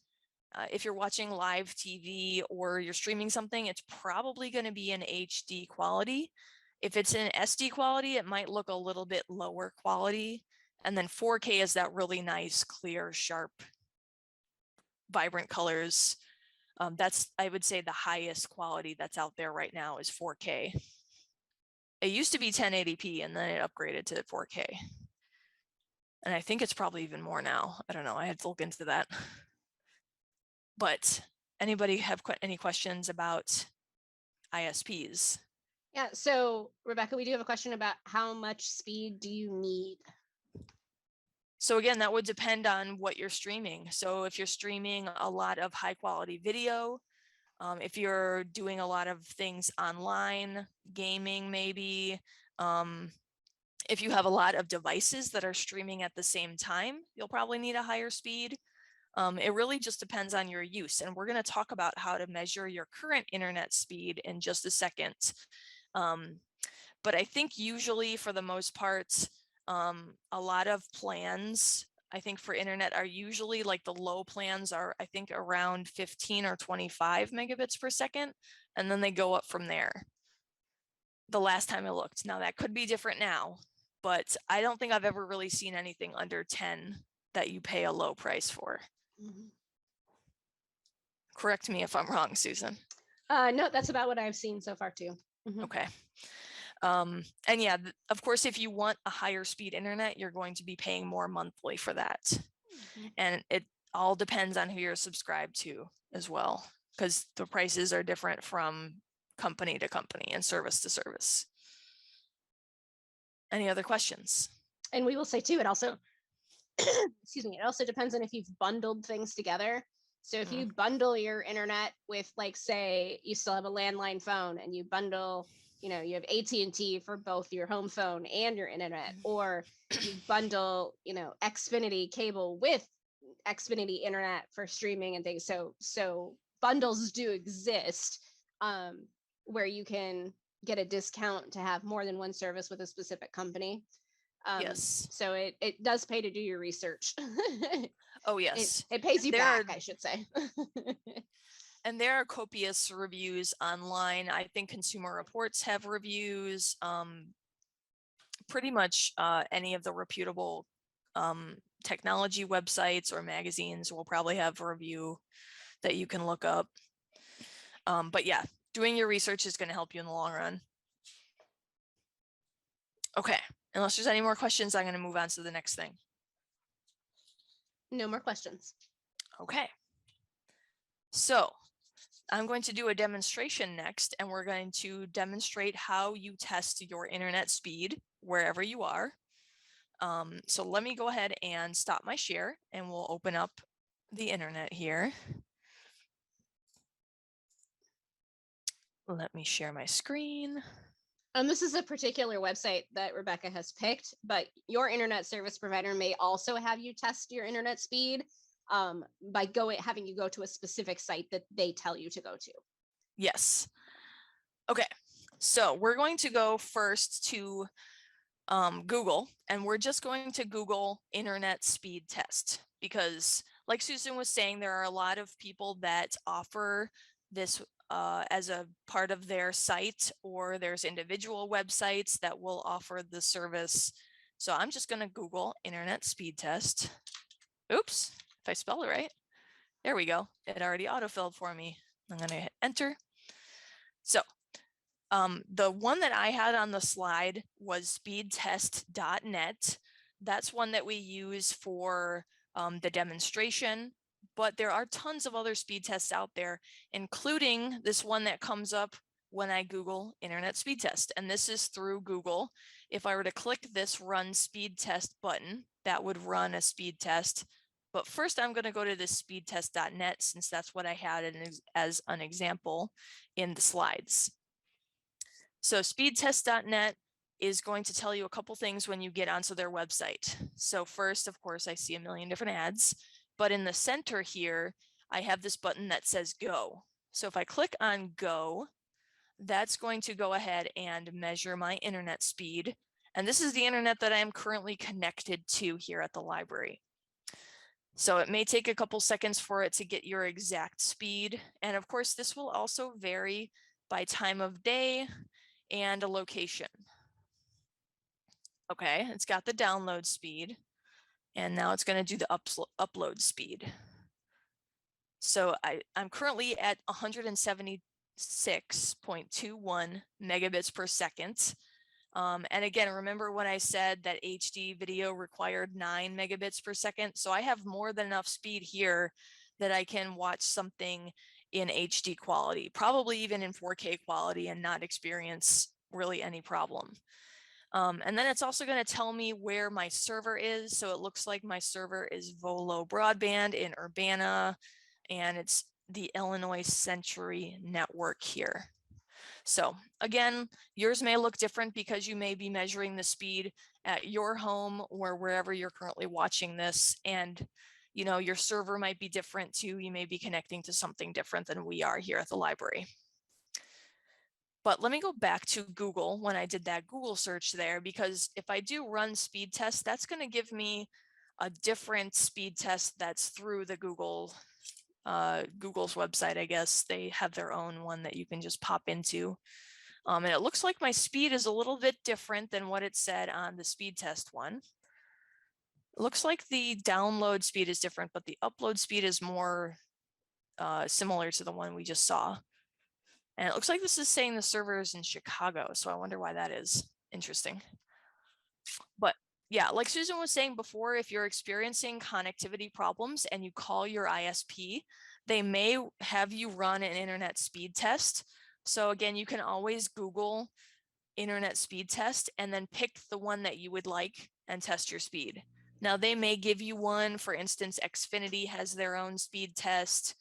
if you're watching live TV or you're streaming something, it's probably going to be in HD quality. If it's in SD quality, it might look a little bit lower quality. And then 4K is that really nice, clear, sharp, vibrant colors. That's, I would say, the highest quality that's out there right now is 4K. It used to be 1080p and then it upgraded to 4K. And I think it's probably even more now. I don't know. I had to look into that. But anybody have any questions about ISPs? Yeah, so Rebecca, we do have a question about how much speed do you need? So again, that would depend on what you're streaming. So if you're streaming a lot of high quality video, if you're doing a lot of things online, gaming maybe, if you have a lot of devices that are streaming at the same time, you'll probably need a higher speed. It really just depends on your use. And we're going to talk about how to measure your current internet speed in just a second. But I think usually for the most part, a lot of plans, I think for internet are usually like the low plans are, I think around 15 or 25 megabits per second. And then they go up from there. The last time I looked. Now that could be different now, but I don't think I've ever really seen anything under 10 that you pay a low price for. Mm-hmm. Correct me if I'm wrong, Susan. No, that's about what I've seen so far too. Mm-hmm. Okay. And yeah, of course, if you want a higher speed internet, you're going to be paying more monthly for that. Mm-hmm. And it all depends on who you're subscribed to as well, because the prices are different from company to company and service to service. Any other questions? And we will say too, it also, excuse me, it also depends on if you've bundled things together. So if you bundle your internet with, like, say you still have a landline phone and you bundle, you know, you have AT&T for both your home phone and your internet, or you bundle, you know, Xfinity cable with Xfinity internet for streaming and things. So bundles do exist, where you can get a discount to have more than one service with a specific company. Yes. So it does pay to do your research. Oh, yes. It pays you back, I should say. And there are copious reviews online. I think Consumer Reports have reviews. Pretty much any of the reputable technology websites or magazines will probably have a review that you can look up. But yeah, doing your research is going to help you in the long run. Okay, unless there's any more questions, I'm going to move on to the next thing. No more questions. Okay. So I'm going to do a demonstration next, and we're going to demonstrate how you test your internet speed wherever you are. So let me go ahead and stop my share, and we'll open up the internet here. Let me share my screen. This is a particular website that Rebecca has picked, but your internet service provider may also have you test your internet speed by having you go to a specific site that they tell you to go to. Yes. Okay, so we're going to go first to Google, and we're just going to Google internet speed test, because like Susan was saying, there are a lot of people that offer this as a part of their site, or there's individual websites that will offer the service. So I'm just going to Google internet speed test. Oops, if I spell it right. There we go. It already autofilled for me. I'm going to hit enter. So the one that I had on the slide was speedtest.net. That's one that we use for the demonstration, but there are tons of other speed tests out there, including this one that comes up when I Google internet speed test. And this is through Google. If I were to click this run speed test button, that would run a speed test. But first I'm going to go to this speedtest.net, since that's what I had as an example in the slides. So speedtest.net is going to tell you a couple things when you get onto their website. So first, of course, I see a million different ads, but in the center here, I have this button that says go. So if I click on go, that's going to go ahead and measure my internet speed. And this is the internet that I am currently connected to here at the library. So it may take a couple seconds for it to get your exact speed. And of course, this will also vary by time of day and a location. Okay, it's got the download speed, and now it's going to do the upload speed. So I'm currently at 176.21 megabits per second. And again, remember when I said that HD video required 9 megabits per second? So I have more than enough speed here that I can watch something in HD quality, probably even in 4K quality, and not experience really any problem. And then it's also going to tell me where my server is. So it looks like my server is Volo Broadband in Urbana, and it's the Illinois Century network here. So again, yours may look different because you may be measuring the speed at your home or wherever you're currently watching this. And your server might be different too. You may be connecting to something different than we are here at the library. But let me go back to Google when I did that Google search there, because if I do run speed test, that's going to give me a different speed test that's through the Google's website. I guess they have their own one that you can just pop into. And it looks like my speed is a little bit different than what it said on the speed test one. It looks like the download speed is different, but the upload speed is more similar to the one we just saw. And it looks like this is saying the server is in Chicago, so I wonder why that is. Interesting. But yeah, like Susan was saying before, if you're experiencing connectivity problems and you call your ISP, they may have you run an internet speed test. So again, you can always Google internet speed test and then pick the one that you would like and test your speed. Now they may give you one, for instance, Xfinity has their own speed test,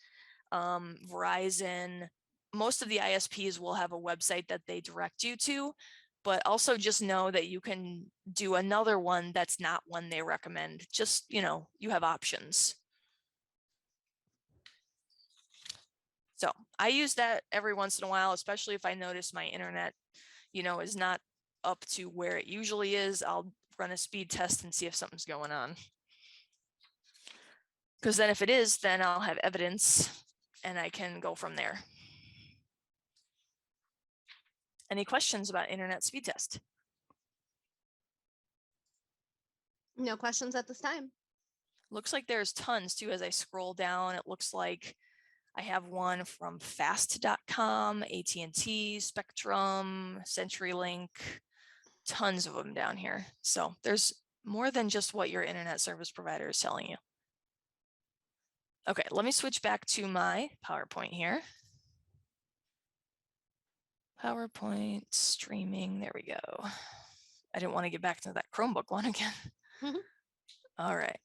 Verizon, most of the ISPs will have a website that they direct you to, but also just know that you can do another one that's not one they recommend. Just, you have options. So I use that every once in a while, especially if I notice my internet, is not up to where it usually is. I'll run a speed test and see if something's going on. Because then if it is, then I'll have evidence and I can go from there. Any questions about internet speed test? No questions at this time. Looks like there's tons too. As I scroll down, it looks like I have one from fast.com, AT&T, Spectrum, CenturyLink, tons of them down here. So there's more than just what your internet service provider is telling you. Okay, let me switch back to my PowerPoint here. PowerPoint streaming, there we go. I didn't want to get back to that Chromebook one again. All right,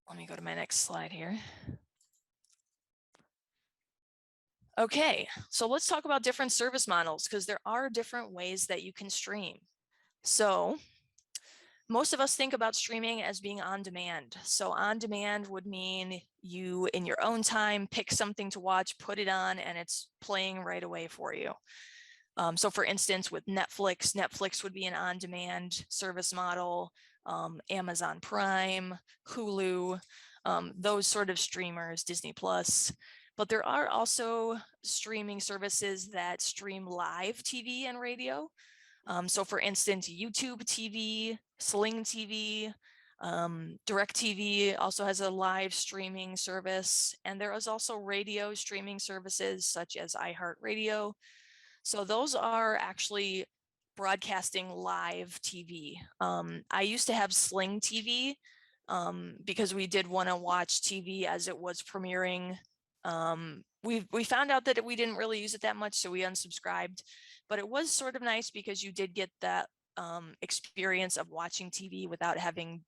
let me go to my next slide here. Okay, so let's talk about different service models, because there are different ways that you can stream. So most of us think about streaming as being on demand. So on demand would mean you, in your own time, pick something to watch, put it on, and it's playing right away for you. So for instance, with Netflix would be an on-demand service model, Amazon Prime, Hulu, those sort of streamers, Disney Plus. But there are also streaming services that stream live TV and radio. So for instance, YouTube TV, Sling TV, DirecTV also has a live streaming service, and there is also radio streaming services such as iHeartRadio. So those are actually broadcasting live TV. I used to have Sling TV because we did want to watch TV as it was premiering. We found out that we didn't really use it that much, so we unsubscribed. But it was sort of nice because you did get that experience of watching TV without having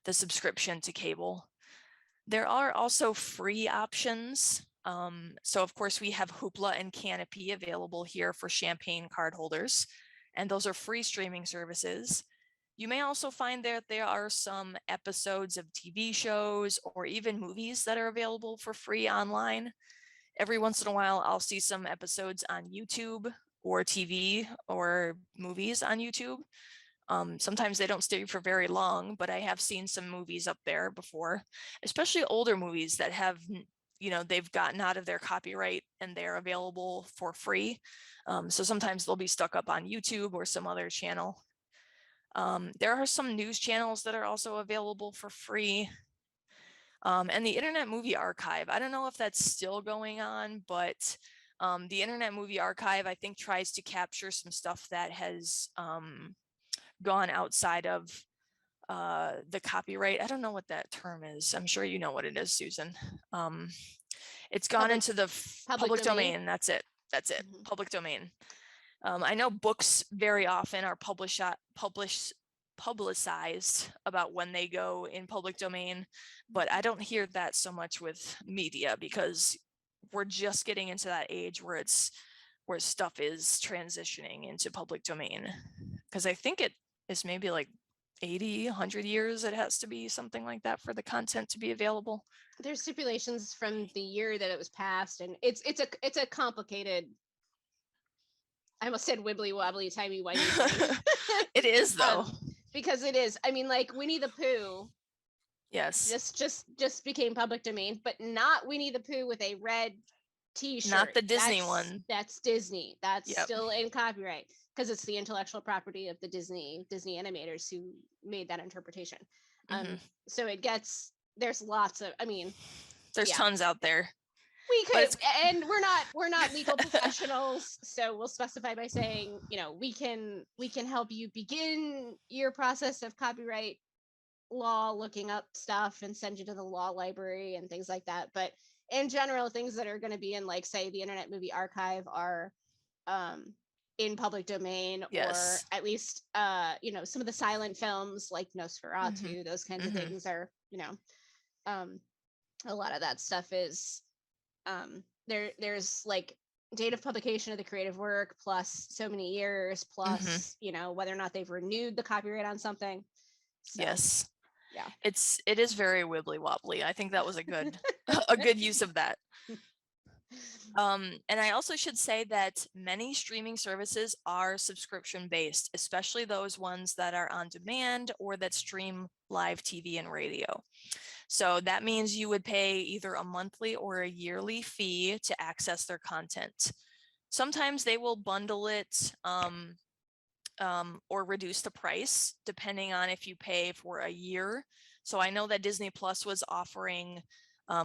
the subscription to cable. There are also free options. So of course we have Hoopla and Canopy available here for Champaign cardholders, and those are free streaming services. You may also find that there are some episodes of TV shows or even movies that are available for free online. Every once in a while, I'll see some episodes on YouTube or TV or movies on YouTube. Sometimes they don't stay for very long, but I have seen some movies up there before, especially older movies that have, they've gotten out of their copyright and they're available for free. So sometimes they'll be stuck up on YouTube or some other channel. There are some news channels that are also available for free. And the Internet Movie Archive, I don't know if that's still going on, but the Internet Movie Archive, I think, tries to capture some stuff that has gone outside of the copyright. I don't know what that term is. I'm sure you know what it is, Susan. It's gone into the public domain. That's it. Mm-hmm. Public domain. I know books very often are publicized about when they go in public domain, but I don't hear that so much with media because we're just getting into that age where stuff is transitioning into public domain. Because I think it is maybe like 80, 100 years it has to be, something like that, for the content to be available. There's stipulations from the year that it was passed, and it's a complicated, I almost said wibbly wobbly, timey wimey. It is though. Because it is. I mean, like Winnie the Pooh. Yes. Just became public domain, but not Winnie the Pooh with a red T-shirt. Not the Disney one. That's Disney. That's still in copyright because it's the intellectual property of the Disney animators who made that interpretation. Mm-hmm. So there's lots of. I mean, there's tons out there. We could, and we're not legal professionals, so we'll specify by saying, we can help you begin your process of copyright law, looking up stuff and send you to the law library and things like that. But in general, things that are going to be in, like, say, the Internet Movie Archive are in public domain, or at least some of the silent films like Nosferatu, mm-hmm. those kinds mm-hmm. of things are, a lot of that stuff is there's like date of publication of the creative work plus so many years plus mm-hmm. Whether or not they've renewed the copyright on something. So, yes. Yeah. It is very wibbly wobbly. I think that was a good a good use of that. And I also should say that many streaming services are subscription based, especially those ones that are on demand or that stream live TV and radio. So that means you would pay either a monthly or a yearly fee to access their content. Sometimes they will bundle it or reduce the price depending on if you pay for a year. So I know that Disney Plus was offering,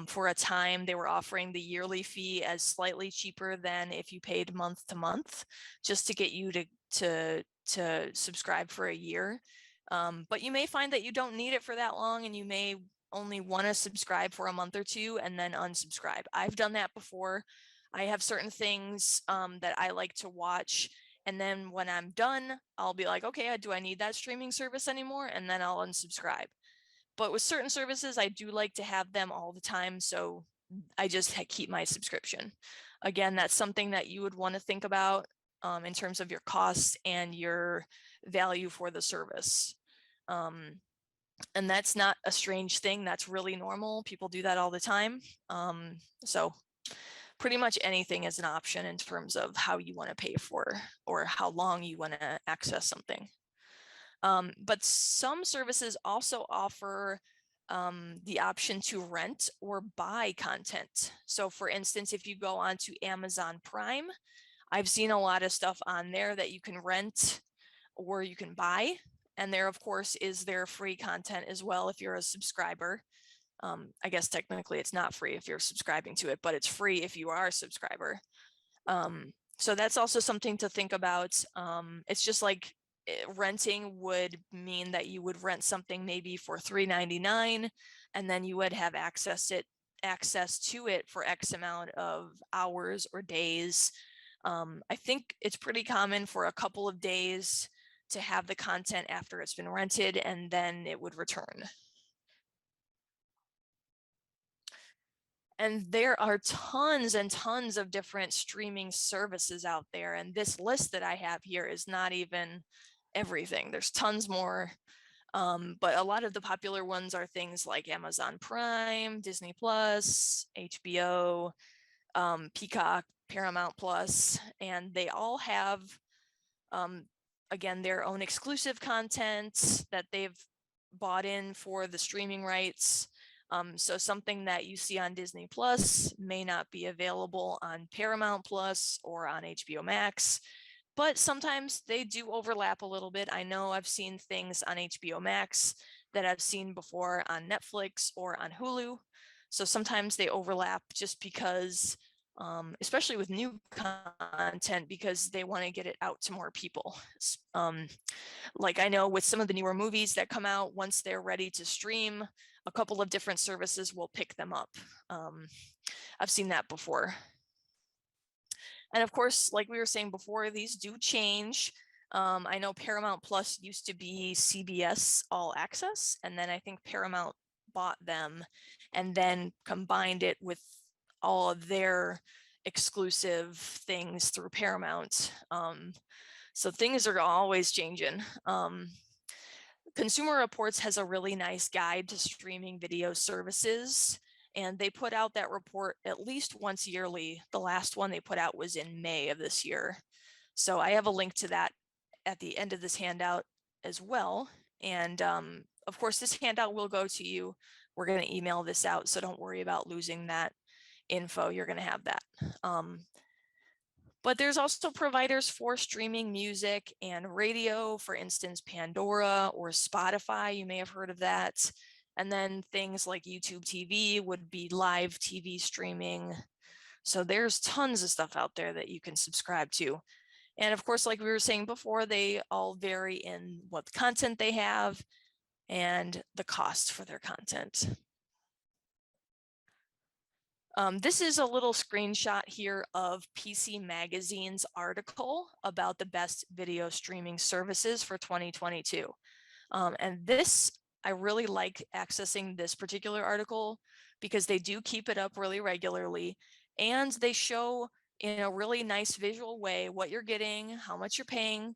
for a time, they were offering the yearly fee as slightly cheaper than if you paid month to month, just to get you to subscribe for a year. But you may find that you don't need it for that long, and you may only want to subscribe for a month or two and then unsubscribe. I've done that before. I have certain things that I like to watch, and then when I'm done, I'll be like, okay, do I need that streaming service anymore? And then I'll unsubscribe. But with certain services, I do like to have them all the time, so I just keep my subscription. Again, that's something that you would want to think about in terms of your costs and your value for the service. And that's not a strange thing. That's really normal. People do that all the time. So pretty much anything is an option in terms of how you want to pay for or how long you want to access something. But some services also offer the option to rent or buy content. So for instance, if you go onto Amazon Prime, I've seen a lot of stuff on there that you can rent or you can buy. And there, of course, is their free content as well if you're a subscriber. I guess technically it's not free if you're subscribing to it, but it's free if you are a subscriber. So that's also something to think about. It's just like renting would mean that you would rent something maybe for $3.99, and then you would have access to it for X amount of hours or days. I think it's pretty common for a couple of days to have the content after it's been rented, and then it would return. And there are tons and tons of different streaming services out there. And this list that I have here is not even everything. There's tons more. But a lot of the popular ones are things like Amazon Prime, Disney Plus, HBO, Peacock, Paramount Plus, and they all have, again, their own exclusive content that they've bought in for the streaming rights. So something that you see on Disney Plus may not be available on Paramount Plus or on HBO Max, but sometimes they do overlap a little bit. I know I've seen things on HBO Max that I've seen before on Netflix or on Hulu. So sometimes they overlap just because, especially with new content, because they want to get it out to more people. Like I know with some of the newer movies that come out, once they're ready to stream, a couple of different services will pick them up. I've seen that before. And of course, like we were saying before, these do change. I know Paramount Plus used to be CBS All Access, and then I think Paramount bought them and then combined it with all of their exclusive things through Paramount. So things are always changing. Consumer Reports has a really nice guide to streaming video services, and they put out that report at least once yearly. The last one they put out was in May of this year. So I have a link to that at the end of this handout as well. And of course, this handout will go to you. We're going to email this out, so don't worry about losing that info. You're going to have that. But there's also providers for streaming music and radio, for instance, Pandora or Spotify. You may have heard of that. And then things like YouTube TV would be live TV streaming. So there's tons of stuff out there that you can subscribe to. And of course, like we were saying before, they all vary in what content they have and the cost for their content. This is a little screenshot here of PC Magazine's article about the best video streaming services for 2022. And this, I really like accessing this particular article because they do keep it up really regularly, and they show in a really nice visual way what you're getting, how much you're paying,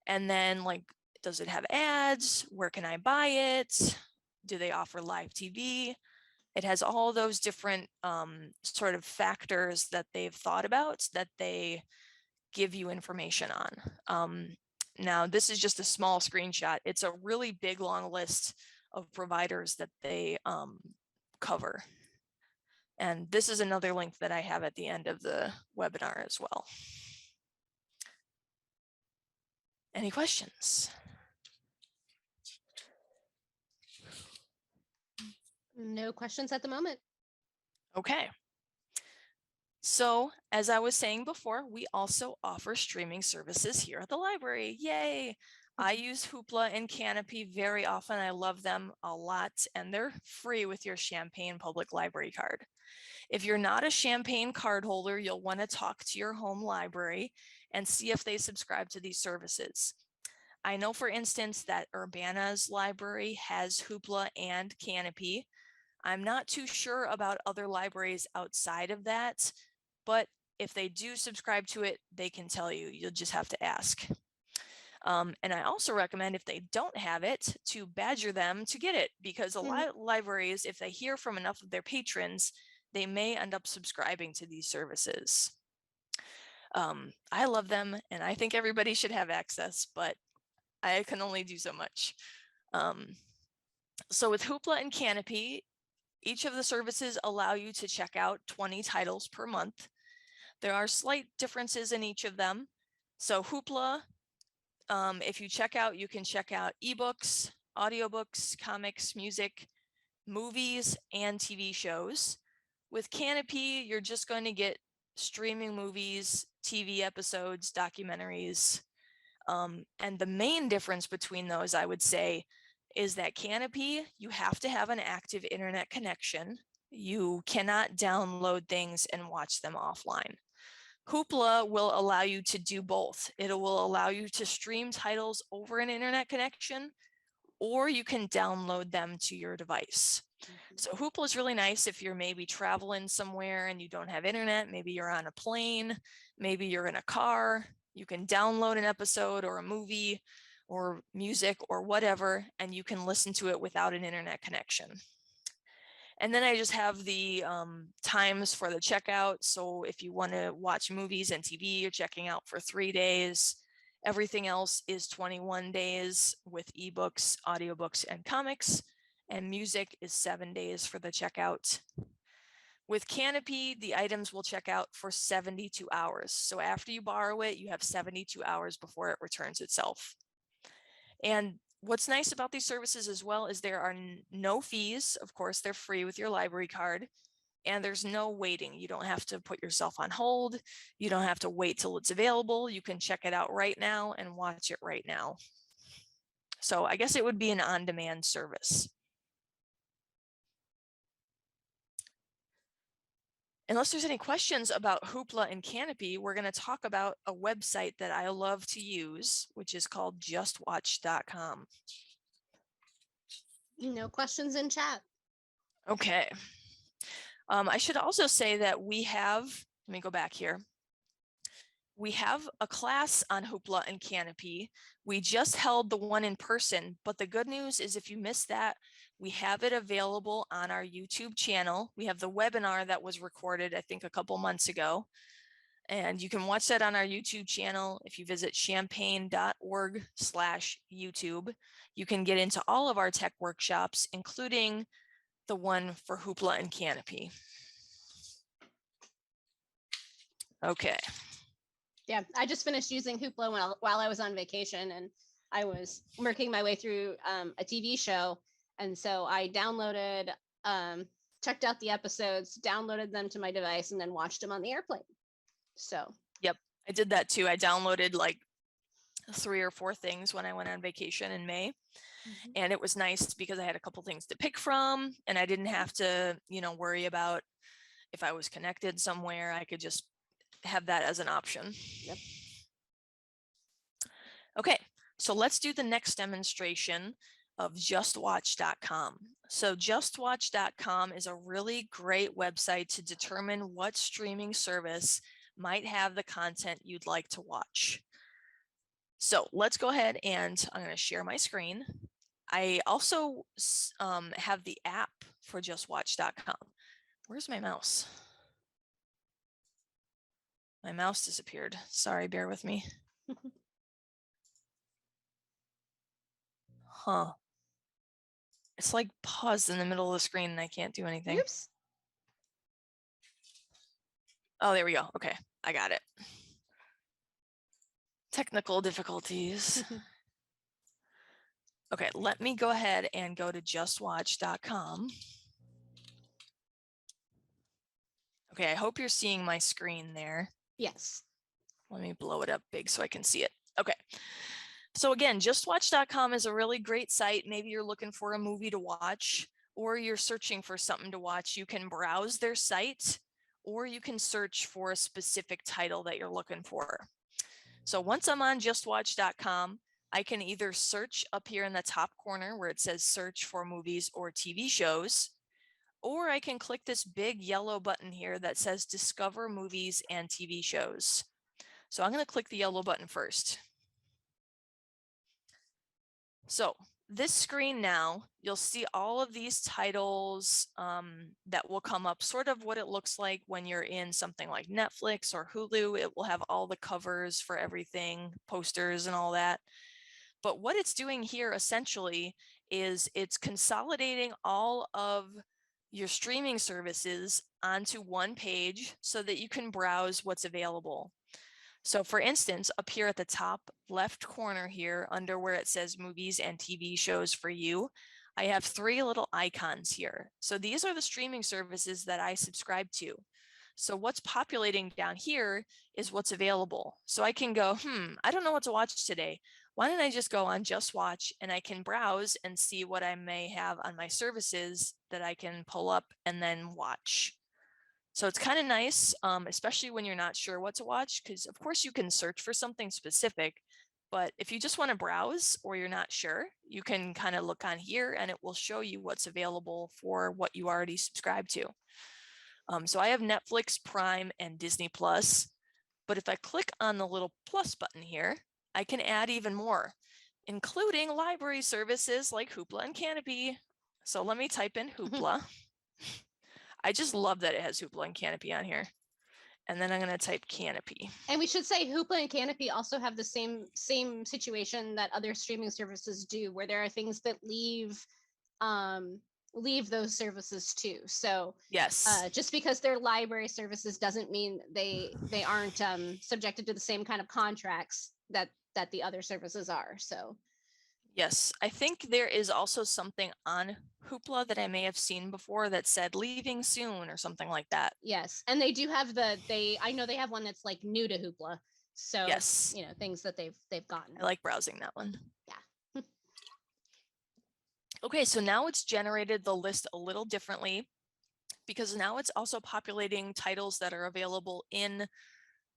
and then like, does it have ads? Where can I buy it? Do they offer live TV? It has all those different sort of factors that they've thought about that they give you information on. Now, this is just a small screenshot. It's a really big, long list of providers that they cover. And this is another link that I have at the end of the webinar as well. Any questions? No questions at the moment. Okay. So as I was saying before, we also offer streaming services here at the library. Yay! I use Hoopla and Canopy very often. I love them a lot, and they're free with your Champaign Public Library card. If you're not a Champaign card holder, you'll want to talk to your home library and see if they subscribe to these services. I know, for instance, that Urbana's library has Hoopla and Canopy. I'm not too sure about other libraries outside of that, but if they do subscribe to it, they can tell you. You'll just have to ask. And I also recommend, if they don't have it, to badger them to get it, because a lot of libraries, if they hear from enough of their patrons, they may end up subscribing to these services. I love them, and I think everybody should have access, but I can only do so much. So with Hoopla and Canopy, each of the services allow you to check out 20 titles per month. There are slight differences in each of them. So Hoopla, if you check out, you can check out ebooks, audiobooks, comics, music, movies, and TV shows. With Canopy, you're just going to get streaming movies, TV episodes, documentaries. And the main difference between those, I would say, is that Canopy, you have to have an active internet connection. You cannot download things and watch them offline. Hoopla will allow you to do both. It will allow you to stream titles over an internet connection, or you can download them to your device. So Hoopla is really nice if you're maybe traveling somewhere and you don't have internet. Maybe you're on a plane, maybe you're in a car. You can download an episode or a movie or music or whatever, and you can listen to it without an internet connection. And then I just have the times for the checkout. So if you want to watch movies and TV, you're checking out for 3 days. Everything else is 21 days with ebooks, audiobooks, and comics. And music is 7 days for the checkout. With Canopy, the items will check out for 72 hours. So after you borrow it, you have 72 hours before it returns itself. And what's nice about these services as well is there are no fees. Of course, they're free with your library card, and there's no waiting. You don't have to put yourself on hold. You don't have to wait till it's available. You can check it out right now and watch it right now. So I guess it would be an on-demand service. Unless there's any questions about Hoopla and Canopy, we're going to talk about a website that I love to use, which is called justwatch.com. No questions in chat. Okay. I should also say that we have, let me go back here. We have a class on Hoopla and Canopy. We just held the one in person, but the good news is if you missed that, we have it available on our YouTube channel. We have the webinar that was recorded, I think, a couple months ago. And you can watch that on our YouTube channel. If you visit champaign.org/YouTube, you can get into all of our tech workshops, including the one for Hoopla and Canopy. Okay. Yeah, I just finished using Hoopla while I was on vacation, and I was working my way through a TV show. And so I downloaded, checked out the episodes, downloaded them to my device, and then watched them on the airplane. So. Yep, I did that too. I downloaded like 3 or 4 things when I went on vacation in May. And it was nice because I had a couple things to pick from, and I didn't have to, worry about if I was connected somewhere. I could just have that as an option. Yep. Okay, so let's do the next demonstration of justwatch.com. So justwatch.com is a really great website to determine what streaming service might have the content you'd like to watch. So let's go ahead and I'm going to share my screen. I also have the app for justwatch.com. Where's my mouse? My mouse disappeared. Sorry, bear with me. Huh. It's like paused in the middle of the screen and I can't do anything. Oops. Oh, there we go. Okay, I got it. Technical difficulties. Okay, let me go ahead and go to justwatch.com. Okay, I hope you're seeing my screen there. Yes. Let me blow it up big so I can see it. Okay. So again, justwatch.com is a really great site. Maybe you're looking for a movie to watch, or you're searching for something to watch. You can browse their site, or you can search for a specific title that you're looking for. So once I'm on justwatch.com, I can either search up here in the top corner where it says search for movies or TV shows, or I can click this big yellow button here that says discover movies and TV shows. So I'm going to click the yellow button first. So this screen now, you'll see all of these titles that will come up, sort of what it looks like when you're in something like Netflix or Hulu. It will have all the covers for everything, posters and all that. But what it's doing here essentially is it's consolidating all of your streaming services onto one page so that you can browse what's available. So for instance, up here at the top left corner here, under where it says movies and TV shows for you, I have 3 little icons here. So these are the streaming services that I subscribe to. So what's populating down here is what's available. So I can go, I don't know what to watch today. Why don't I just go on Just Watch, and I can browse and see what I may have on my services that I can pull up and then watch. So it's kind of nice, especially when you're not sure what to watch, because of course you can search for something specific, but if you just want to browse or you're not sure, you can kind of look on here and it will show you what's available for what you already subscribe to. So I have Netflix, Prime, and Disney Plus, but if I click on the little plus button here, I can add even more, including library services like Hoopla and Canopy. So let me type in Hoopla. I just love that it has Hoopla and Canopy on here. And then I'm going to type Canopy. And we should say Hoopla and Canopy also have the same situation that other streaming services do, where there are things that leave those services too. So yes, just because they're library services doesn't mean they aren't subjected to the same kind of contracts that the other services are. So yes, I think there is also something on Hoopla that I may have seen before that said leaving soon or something like that. Yes, and they do have I know they have one that's like new to Hoopla. So yes, you know, things that they've gotten. I like browsing that one. Yeah. Okay, so now it's generated the list a little differently because now it's also populating titles that are available in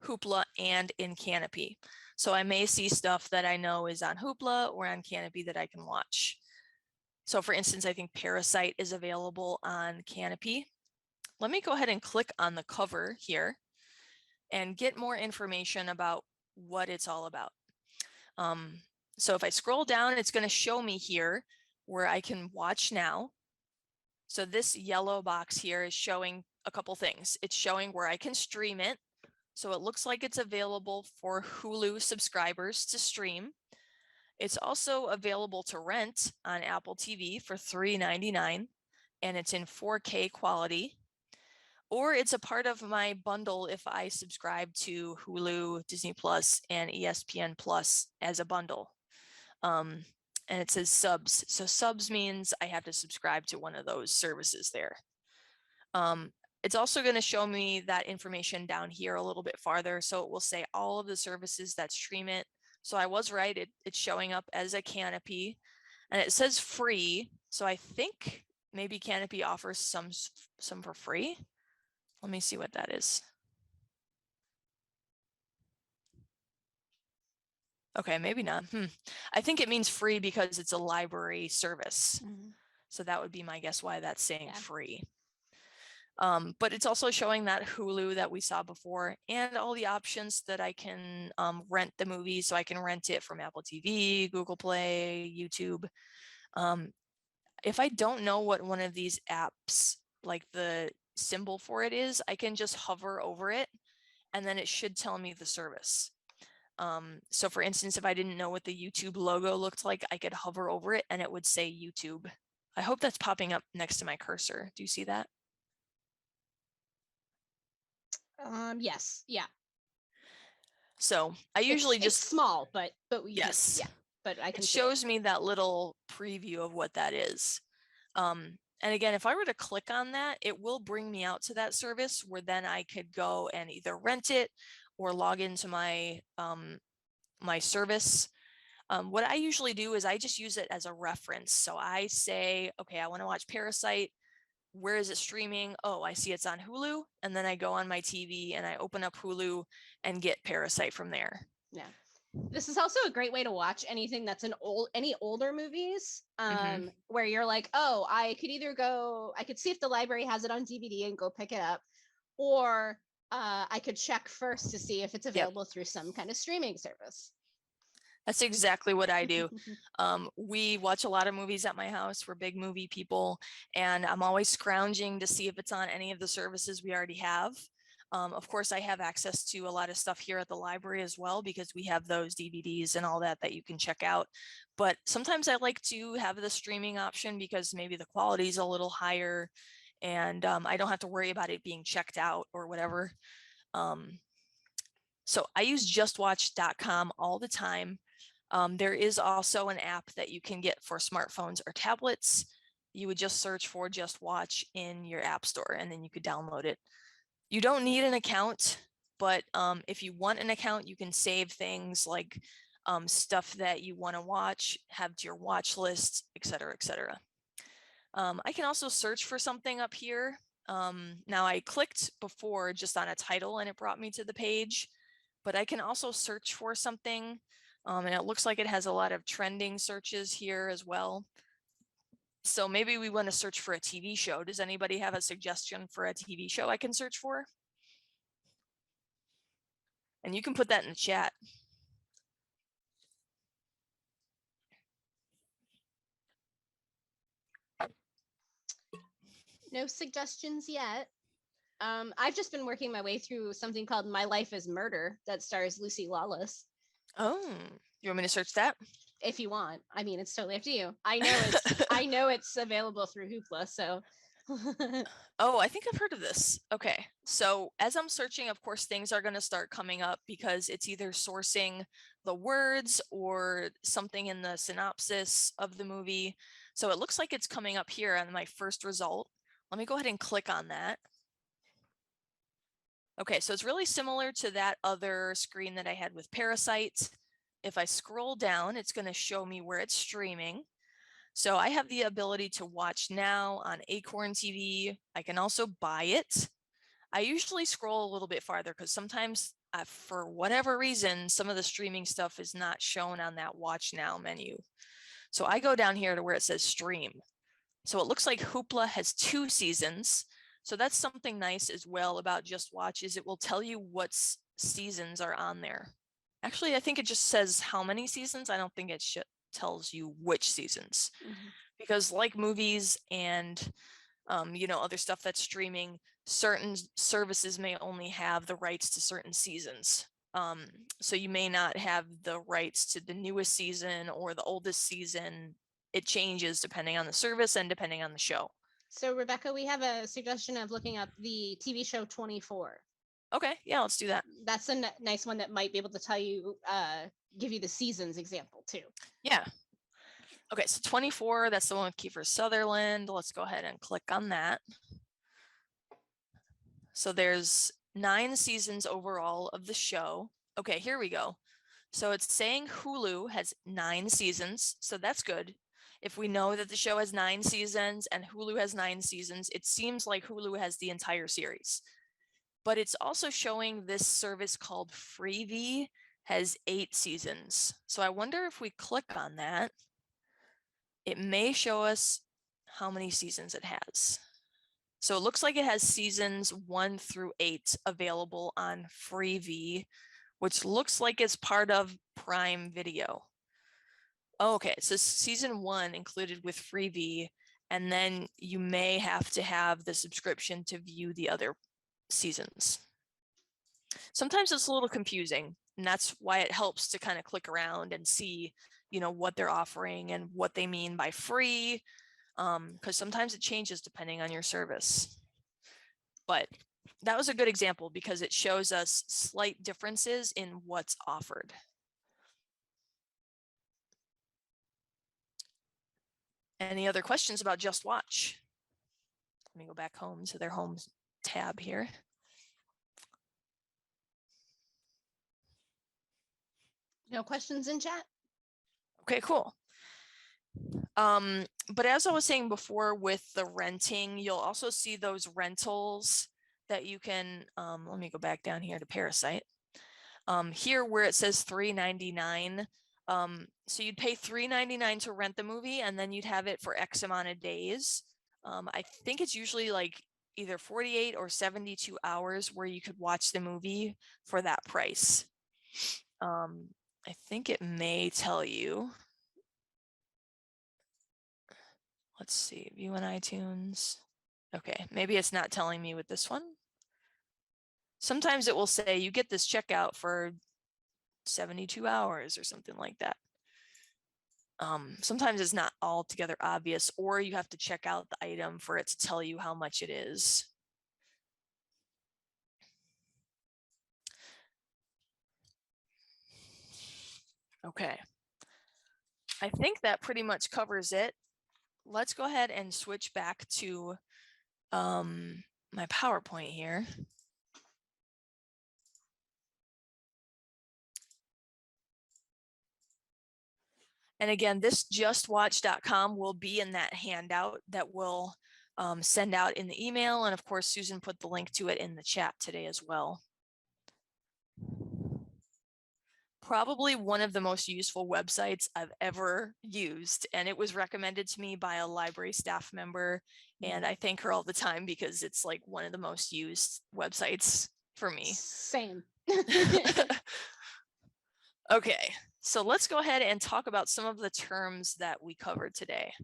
Hoopla and in Canopy. So I may see stuff that I know is on Hoopla or on Canopy that I can watch. So for instance, I think Parasite is available on Canopy. Let me go ahead and click on the cover here and get more information about what it's all about. So if I scroll down, it's going to show me here where I can watch now. So this yellow box here is showing a couple things. It's showing where I can stream it. So it looks like it's available for Hulu subscribers to stream. It's also available to rent on Apple TV for $3.99, and it's in 4K quality. Or it's a part of my bundle if I subscribe to Hulu, Disney Plus, and ESPN Plus as a bundle. And it says subs. So subs means I have to subscribe to one of those services there. It's also going to show me that information down here a little bit farther. So it will say all of the services that stream it. So I was right. It's showing up as a Canopy, and it says free. So I think maybe Canopy offers some for free. Let me see what that is. Okay, maybe not. I think it means free because it's a library service. So that would be my guess why that's saying free. But it's also showing that Hulu that we saw before and all the options that I can rent the movie. So I can rent it from Apple TV, Google Play, YouTube. If I don't know what one of these apps, like the symbol for it is, I can just hover over it and then it should tell me the service. So for instance, if I didn't know what the YouTube logo looked like, I could hover over it and it would say YouTube. I hope that's popping up next to my cursor. Do you see that? Yes. Yeah. So I usually it's just small, but yes, but I can. It shows me that little preview of what that is. And again, if I were to click on that, it will bring me out to that service where then I could go and either rent it or log into my my service. What I usually do is I just use it as a reference. So I say, okay, I want to watch Parasite. Where is it streaming? Oh, I see it's on Hulu. And then I go on my TV and I open up Hulu and get Parasite from there. Yeah. This is also a great way to watch anything that's any older movies where you're like, oh, I could see if the library has it on DVD and go pick it up, or I could check first to see if it's available through some kind of streaming service. That's exactly what I do. We watch a lot of movies at my house. We're big movie people, and I'm always scrounging to see if it's on any of the services we already have. Of course, I have access to a lot of stuff here at the library as well, because we have those DVDs and all that you can check out. But sometimes I like to have the streaming option because maybe the quality is a little higher, and I don't have to worry about it being checked out or whatever. So I use justwatch.com all the time. There is also an app that you can get for smartphones or tablets. You would just search for Just Watch in your app store, and then you could download it. You don't need an account, but if you want an account, you can save things like stuff that you want to watch, have to your watch list, etc., etc. I can also search for something up here. Now I clicked before just on a title and it brought me to the page, but I can also search for something, and it looks like it has a lot of trending searches here as well. So maybe we want to search for a TV show. Does anybody have a suggestion for a TV show I can search for? And you can put that in the chat. No suggestions yet. I've just been working my way through something called My Life is Murder that stars Lucy Lawless. Oh, you want me to search that? If you want. I mean, it's totally up to you. I know it's available through Hoopla, so Oh, I think I've heard of this. Okay. So as I'm searching, of course, things are going to start coming up because it's either sourcing the words or something in the synopsis of the movie. So it looks like it's coming up here on my first result. Let me go ahead and click on that. Okay, so it's really similar to that other screen that I had with Parasite. If I scroll down, it's going to show me where it's streaming. So I have the ability to watch now on Acorn TV. I can also buy it. I usually scroll a little bit farther because sometimes for whatever reason, some of the streaming stuff is not shown on that watch now menu. So I go down here to where it says stream. So it looks like Hoopla has 2 seasons. So that's something nice as well about Just Watch, is it will tell you what seasons are on there. Actually, I think it just says how many seasons. I don't think it tells you which seasons. Because like movies and other stuff that's streaming, certain services may only have the rights to certain seasons. So you may not have the rights to the newest season or the oldest season. It changes depending on the service and depending on the show. So Rebecca, we have a suggestion of looking up the TV show 24. Okay, yeah, let's do that. That's a nice one that might be able to tell you, give you the seasons example too. Yeah. Okay, so 24, that's the one with Kiefer Sutherland. Let's go ahead and click on that. So there's 9 seasons overall of the show. Okay, here we go. So it's saying Hulu has 9 seasons, so that's good. If we know that the show has 9 seasons and Hulu has 9 seasons, it seems like Hulu has the entire series. But it's also showing this service called Freevee has 8 seasons. So I wonder if we click on that, it may show us how many seasons it has. So it looks like it has seasons 1 through 8 available on Freevee, which looks like it's part of Prime Video. Oh, okay, so season 1 included with Freevee, and then you may have to have the subscription to view the other seasons. Sometimes it's a little confusing, and that's why it helps to kind of click around and see, what they're offering and what they mean by free, because sometimes it changes depending on your service. But that was a good example because it shows us slight differences in what's offered. Any other questions about Just Watch? Let me go back home to their home tab here. No questions in chat? Okay, cool. But as I was saying before with the renting, you'll also see those rentals that you can, let me go back down here to Parasite. Here where it says $3.99, so you'd pay $3.99 to rent the movie, and then you'd have it for X amount of days. I think it's usually like either 48 or 72 hours where you could watch the movie for that price. I think it may tell you. Let's see, view on iTunes. Okay, maybe it's not telling me with this one. Sometimes it will say you get this checkout for 72 hours or something like that. Sometimes it's not altogether obvious, or you have to check out the item for it to tell you how much it is. Okay. I think that pretty much covers it. Let's go ahead and switch back to my PowerPoint here. And again, this justwatch.com will be in that handout that we'll send out in the email. And of course, Susan put the link to it in the chat today as well. Probably one of the most useful websites I've ever used. And it was recommended to me by a library staff member. And I thank her all the time because it's like one of the most used websites for me. Same. Okay, so let's go ahead and talk about some of the terms that we covered today.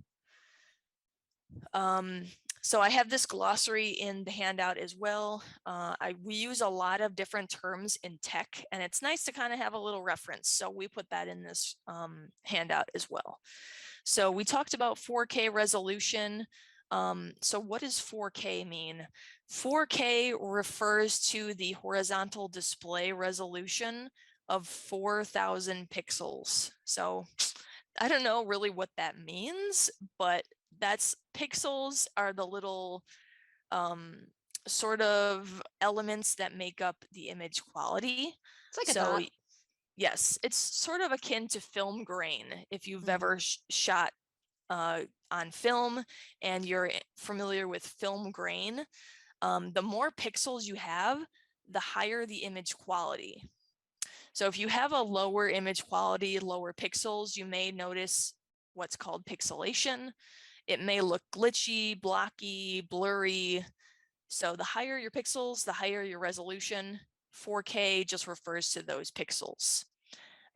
So I have this glossary in the handout as well. We use a lot of different terms in tech, and it's nice to kind of have a little reference. So we put that in this handout as well. So we talked about 4K resolution. So what does 4K mean? 4K refers to the horizontal display resolution of 4,000 pixels. So I don't know really what that means, but that's pixels are the little sort of elements that make up the image quality. It's like a dot. Yes, it's sort of akin to film grain. If you've ever shot on film and you're familiar with film grain, the more pixels you have, the higher the image quality. So if you have a lower image quality, lower pixels, you may notice what's called pixelation. It may look glitchy, blocky, blurry. So the higher your pixels, the higher your resolution. 4K just refers to those pixels.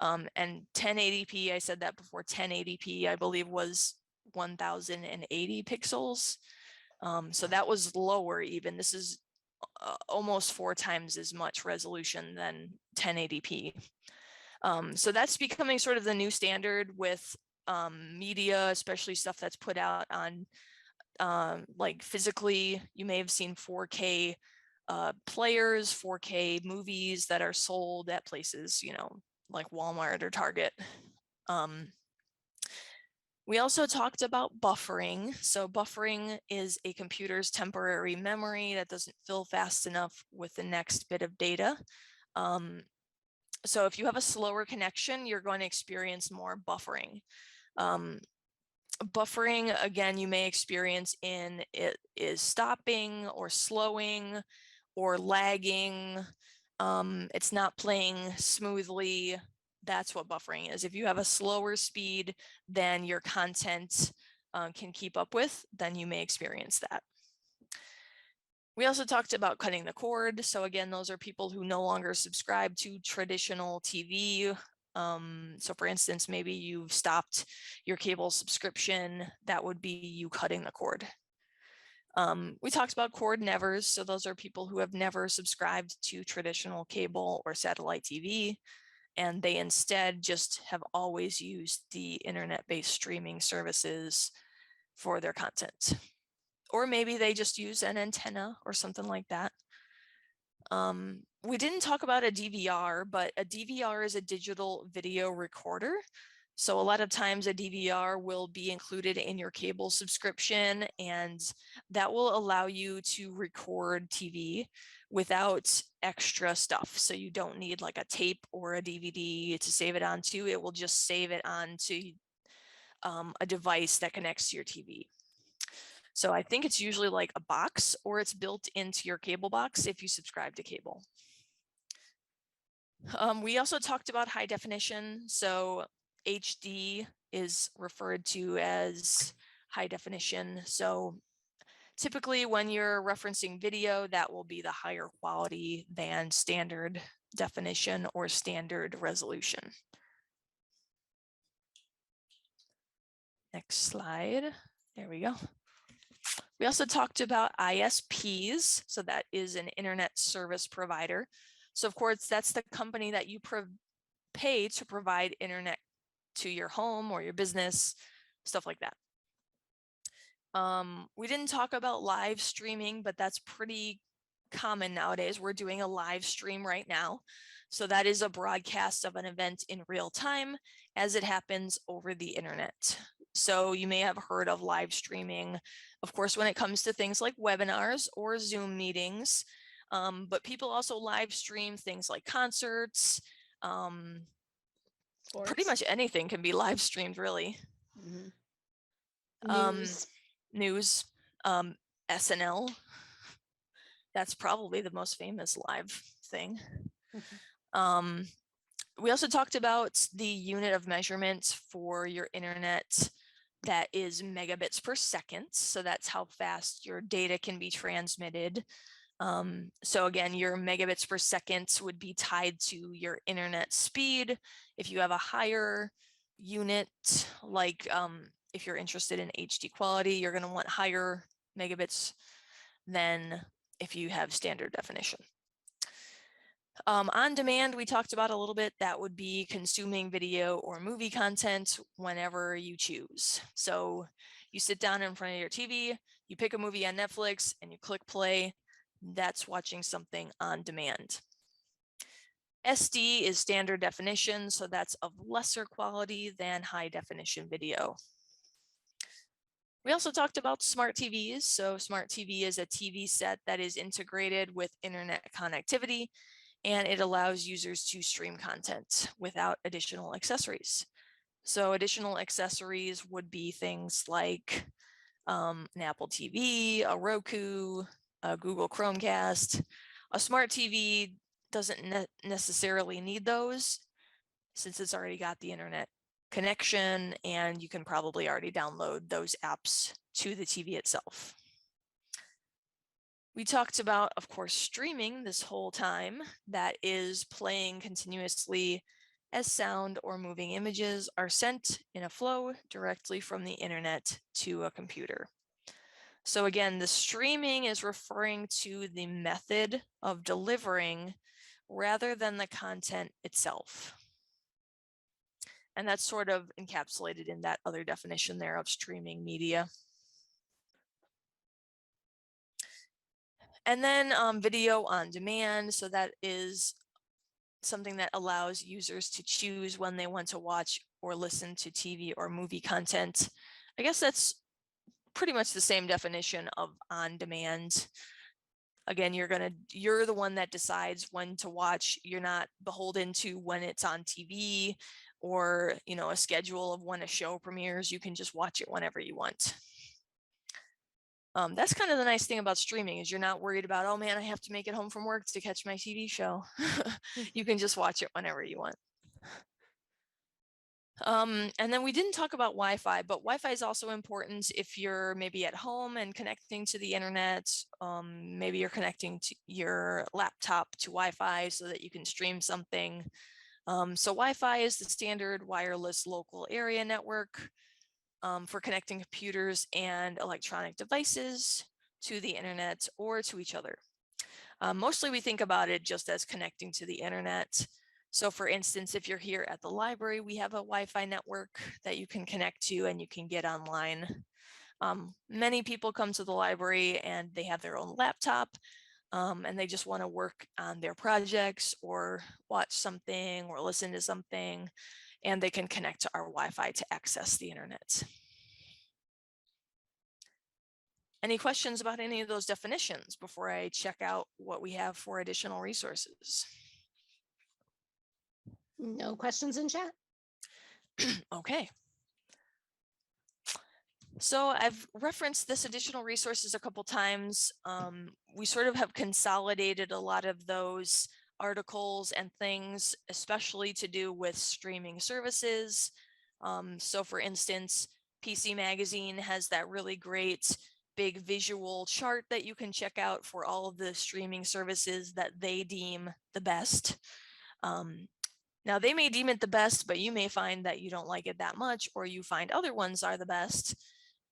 And 1080p, I said that before, 1080p, I believe was 1080 pixels. So that was lower even. This is almost 4 times as much resolution than 1080p. So that's becoming sort of the new standard with media, especially stuff that's put out on like physically. You may have seen 4K players, 4K movies that are sold at places, you know, like Walmart or Target. We also talked about buffering. So buffering is a computer's temporary memory that doesn't fill fast enough with the next bit of data. So if you have a slower connection, you're going to experience more buffering. Buffering, again, you may experience in it is stopping or slowing or lagging. It's not playing smoothly. That's what buffering is. If you have a slower speed than your content can keep up with, then you may experience that. We also talked about cutting the cord. So again, those are people who no longer subscribe to traditional TV. So for instance, maybe you've stopped your cable subscription. That would be you cutting the cord. We talked about cord nevers. So those are people who have never subscribed to traditional cable or satellite TV, and they instead just have always used the internet-based streaming services for their content. Or maybe they just use an antenna or something like that. We didn't talk about a DVR, but a DVR is a digital video recorder. So a lot of times a DVR will be included in your cable subscription, and that will allow you to record TV without extra stuff. So you don't need like a tape or a DVD to save it onto. It will just save it onto a device that connects to your TV. So I think it's usually like a box, or it's built into your cable box if you subscribe to cable. We also talked about high definition. So HD is referred to as high definition. So typically when you're referencing video, that will be the higher quality than standard definition or standard resolution. Next slide. There we go. We also talked about ISPs, so that is an internet service provider. So of course, that's the company that you pay to provide internet to your home or your business, stuff like that. We didn't talk about live streaming, but that's pretty common nowadays. We're doing a live stream right now. So that is a broadcast of an event in real time as it happens over the internet. So you may have heard of live streaming, of course, when it comes to things like webinars or Zoom meetings, but people also live stream things like concerts. Pretty much anything can be live streamed, really. News, SNL. That's probably the most famous live thing. We also talked about the unit of measurement for your internet that is megabits per second. So that's how fast your data can be transmitted. So again, your megabits per second would be tied to your internet speed. If you have a higher unit, like if you're interested in HD quality, you're going to want higher megabits than if you have standard definition. On demand, we talked about a little bit. That would be consuming video or movie content whenever you choose. So you sit down in front of your TV, you pick a movie on Netflix, and you click play. That's watching something on demand. SD is standard definition, so that's of lesser quality than high definition video. We also talked about smart TVs. So smart TV is a TV set that is integrated with internet connectivity, and it allows users to stream content without additional accessories. So additional accessories would be things like an Apple TV, a Roku, a Google Chromecast. A smart TV doesn't necessarily need those since it's already got the internet connection, and you can probably already download those apps to the TV itself. We talked about, of course, streaming this whole time. That is playing continuously as sound or moving images are sent in a flow directly from the internet to a computer. So again, the streaming is referring to the method of delivering rather than the content itself. And that's sort of encapsulated in that other definition there of streaming media. And then video on demand. So that is something that allows users to choose when they want to watch or listen to TV or movie content. I guess that's pretty much the same definition of on demand. Again, you're the one that decides when to watch. You're not beholden to when it's on TV or, a schedule of when a show premieres. You can just watch it whenever you want. That's kind of the nice thing about streaming is you're not worried about, oh man, I have to make it home from work to catch my TV show. You can just watch it whenever you want. And then we didn't talk about Wi-Fi, but Wi-Fi is also important if you're maybe at home and connecting to the internet. Maybe you're connecting to your laptop to Wi-Fi so that you can stream something. So Wi-Fi is the standard wireless local area network for connecting computers and electronic devices to the internet or to each other. Mostly we think about it just as connecting to the internet. So for instance, if you're here at the library, we have a Wi-Fi network that you can connect to and you can get online. Many people come to the library and they have their own laptop and they just want to work on their projects or watch something or listen to something, and they can connect to our Wi-Fi to access the internet. Any questions about any of those definitions before I check out what we have for additional resources? No questions in chat. Okay. So I've referenced this additional resources a couple times. We sort of have consolidated a lot of those articles and things, especially to do with streaming services. So for instance, PC Magazine has that really great big visual chart that you can check out for all of the streaming services that they deem the best. Now they may deem it the best, but you may find that you don't like it that much, or you find other ones are the best.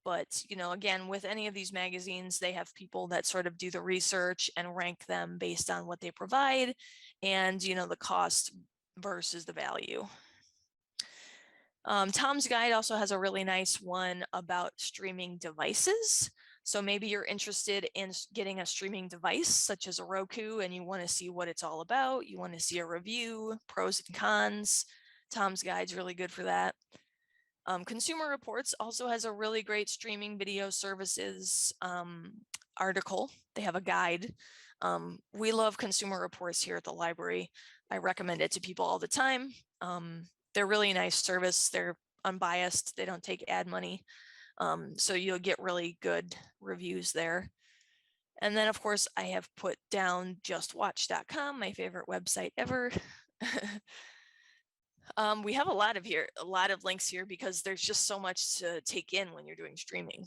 But, again, with any of these magazines, they have people that sort of do the research and rank them based on what they provide and, the cost versus the value. Tom's Guide also has a really nice one about streaming devices. So maybe you're interested in getting a streaming device such as a Roku and you want to see what it's all about. You want to see a review, pros and cons. Tom's Guide's really good for that. Consumer Reports also has a really great streaming video services article. They have a guide. We love Consumer Reports here at the library. I recommend it to people all the time. They're really nice service. They're unbiased. They don't take ad money. So you'll get really good reviews there. And then, of course, I have put down justwatch.com, my favorite website ever. We have a lot of links here because there's just so much to take in when you're doing streaming.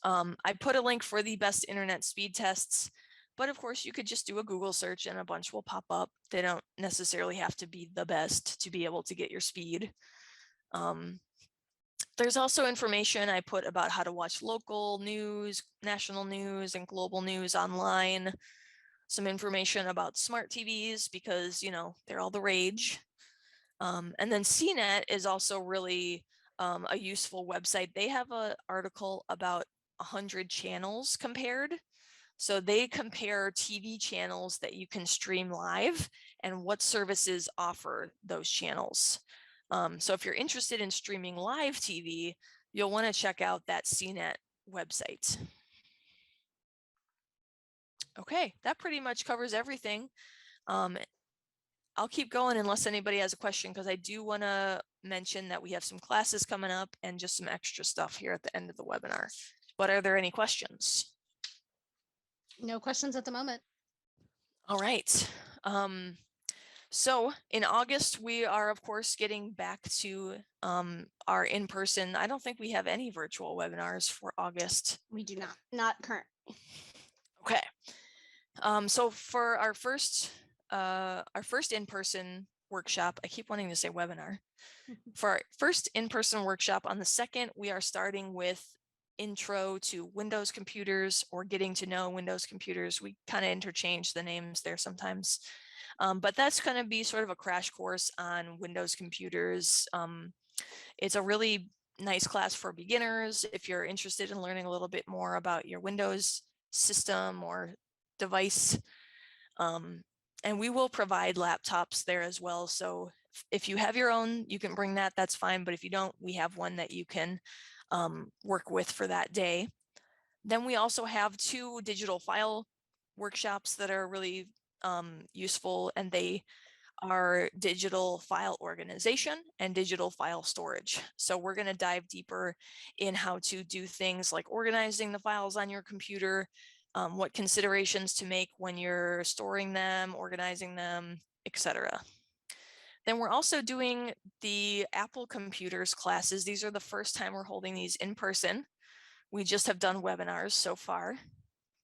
I put a link for the best internet speed tests, but of course you could just do a Google search and a bunch will pop up. They don't necessarily have to be the best to be able to get your speed. There's also information I put about how to watch local news, national news, and global news online. Some information about smart TVs because, they're all the rage. And then CNET is also really a useful website. They have an article about 100 channels compared. So they compare TV channels that you can stream live and what services offer those channels. So if you're interested in streaming live TV, you'll want to check out that CNET website. Okay, that pretty much covers everything. I'll keep going unless anybody has a question because I do want to mention that we have some classes coming up and just some extra stuff here at the end of the webinar. But are there any questions? No questions at the moment. All right. So in August, we are, of course, getting back to our in-person. I don't think we have any virtual webinars for August. We do not current. Okay. So for our first in-person workshop, I keep wanting to say webinar. For our first in-person workshop on the 2nd, we are starting with intro to Windows computers or getting to know Windows computers. We kind of interchange the names there sometimes. But that's going to be sort of a crash course on Windows computers. It's a really nice class for beginners. If you're interested in learning a little bit more about your Windows system or device, and we will provide laptops there as well. So if you have your own, you can bring that, that's fine. But if you don't, we have one that you can work with for that day. Then we also have 2 digital file workshops that are really useful, and they are digital file organization and digital file storage. So we're going to dive deeper in how to do things like organizing the files on your computer, what considerations to make when you're storing them, organizing them, etc. Then we're also doing the Apple Computers classes. These are the first time we're holding these in person. We just have done webinars so far,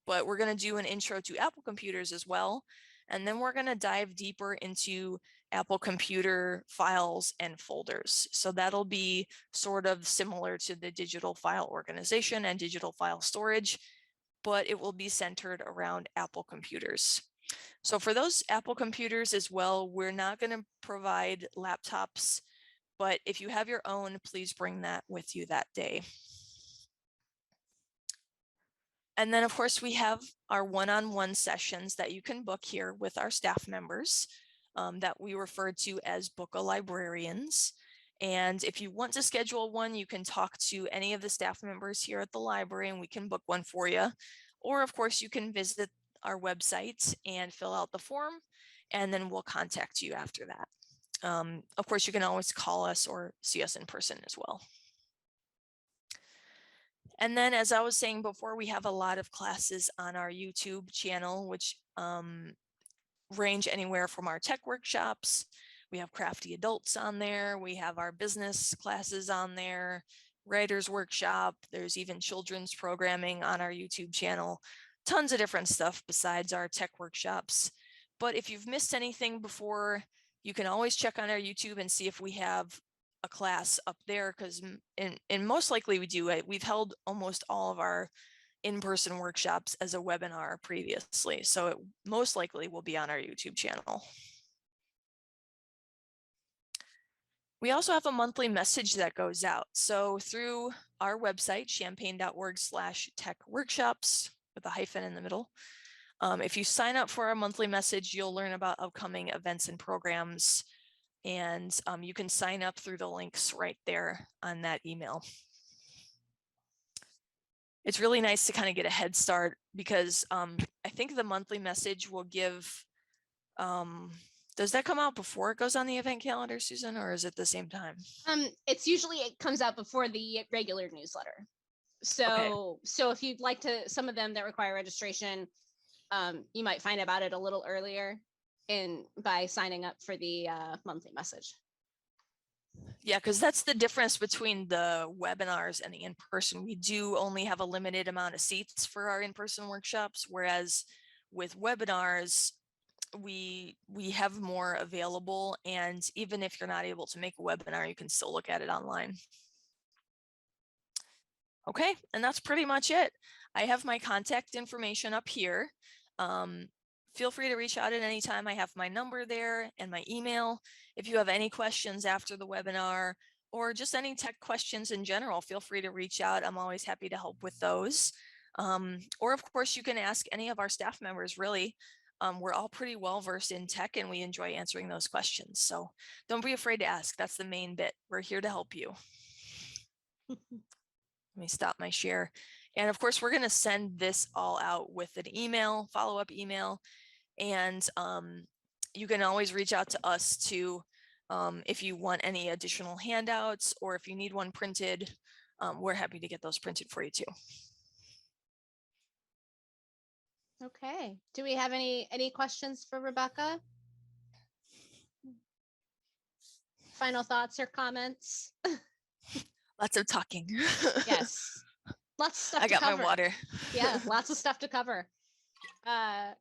but we're going to do an intro to Apple Computers as well. And then we're going to dive deeper into Apple Computer files and folders. So that'll be sort of similar to the digital file organization and digital file storage, but it will be centered around Apple Computers. So for those Apple Computers as well, we're not going to provide laptops, but if you have your own, please bring that with you that day. And then, of course, we have our one-on-one sessions that you can book here with our staff members that we refer to as book-a-librarians. And if you want to schedule one, you can talk to any of the staff members here at the library and we can book one for you. Or, of course, you can visit our website and fill out the form, and then we'll contact you after that. Of course, you can always call us or see us in person as well. And then, as I was saying before, we have a lot of classes on our YouTube channel, which range anywhere from our tech workshops. We have crafty adults on there. We have our business classes on there, writer's workshop. There's even children's programming on our YouTube channel. Tons of different stuff besides our tech workshops. But if you've missed anything before, you can always check on our YouTube and see if we have a class up there, because and most likely we do it. We've held almost all of our in-person workshops as a webinar previously, so it most likely will be on our YouTube channel. We also have a monthly message that goes out. So through our website, champaign.org/tech-workshops with a hyphen in the middle. If you sign up for our monthly message, you'll learn about upcoming events and programs, and you can sign up through the links right there on that email. It's really nice to kind of get a head start, because I think the monthly message will give, does that come out before it goes on the event calendar, Susan, or is it the same time? It comes out before the regular newsletter. So if you'd like to, some of them that require registration, you might find about it a little earlier by signing up for the monthly message. Yeah, because that's the difference between the webinars and the in-person. We do only have a limited amount of seats for our in-person workshops, whereas with webinars, we have more available, and even if you're not able to make a webinar, you can still look at it online. Okay, and that's pretty much it. I have my contact information up here. Feel free to reach out at any time. I have my number there and my email. If you have any questions after the webinar, or just any tech questions in general, feel free to reach out. I'm always happy to help with those. Or of course, you can ask any of our staff members, really. We're all pretty well versed in tech, and we enjoy answering those questions. So don't be afraid to ask. That's the main bit. We're here to help you. Let me stop my share. And of course, we're going to send this all out with an email, follow-up email. And you can always reach out to us too, if you want any additional handouts, or if you need one printed. We're happy to get those printed for you too. Okay. Do we have any questions for Rebecca? Final thoughts or comments? Lots of talking. Yes. Lots of stuff I to got cover. my water. Yeah, lots of stuff to cover. Yeah,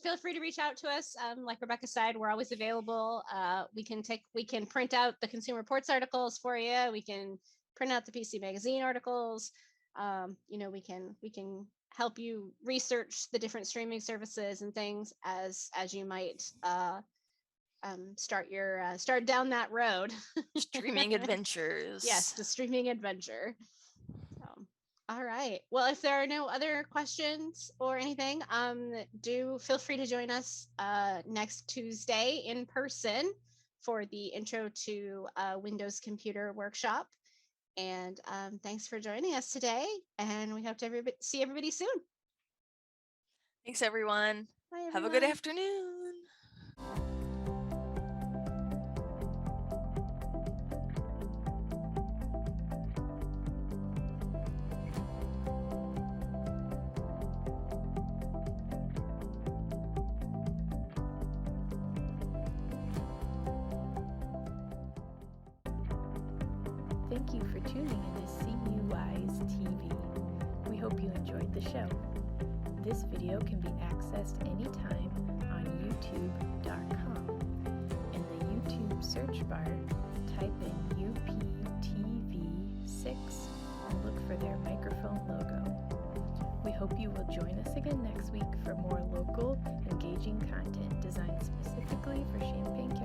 feel free to reach out to us. Like Rebecca said, we're always available. We can print out the Consumer Reports articles for you. We can print out the PC Magazine articles. We can help you research the different streaming services and things as you might start down that road. Streaming adventures. Yes, the streaming adventure. All right. Well, if there are no other questions or anything, do feel free to join us next Tuesday in person for the Intro to Windows Computer workshop. And thanks for joining us today. And we hope to see everybody soon. Thanks, everyone. Bye, everyone. Have a good afternoon. Thank you for tuning into CUI's TV. We hope you enjoyed the show. This video can be accessed anytime on youtube.com. In the YouTube search bar, type in UPTV6 and look for their microphone logo. We hope you will join us again next week for more local, engaging content designed specifically for Champaign County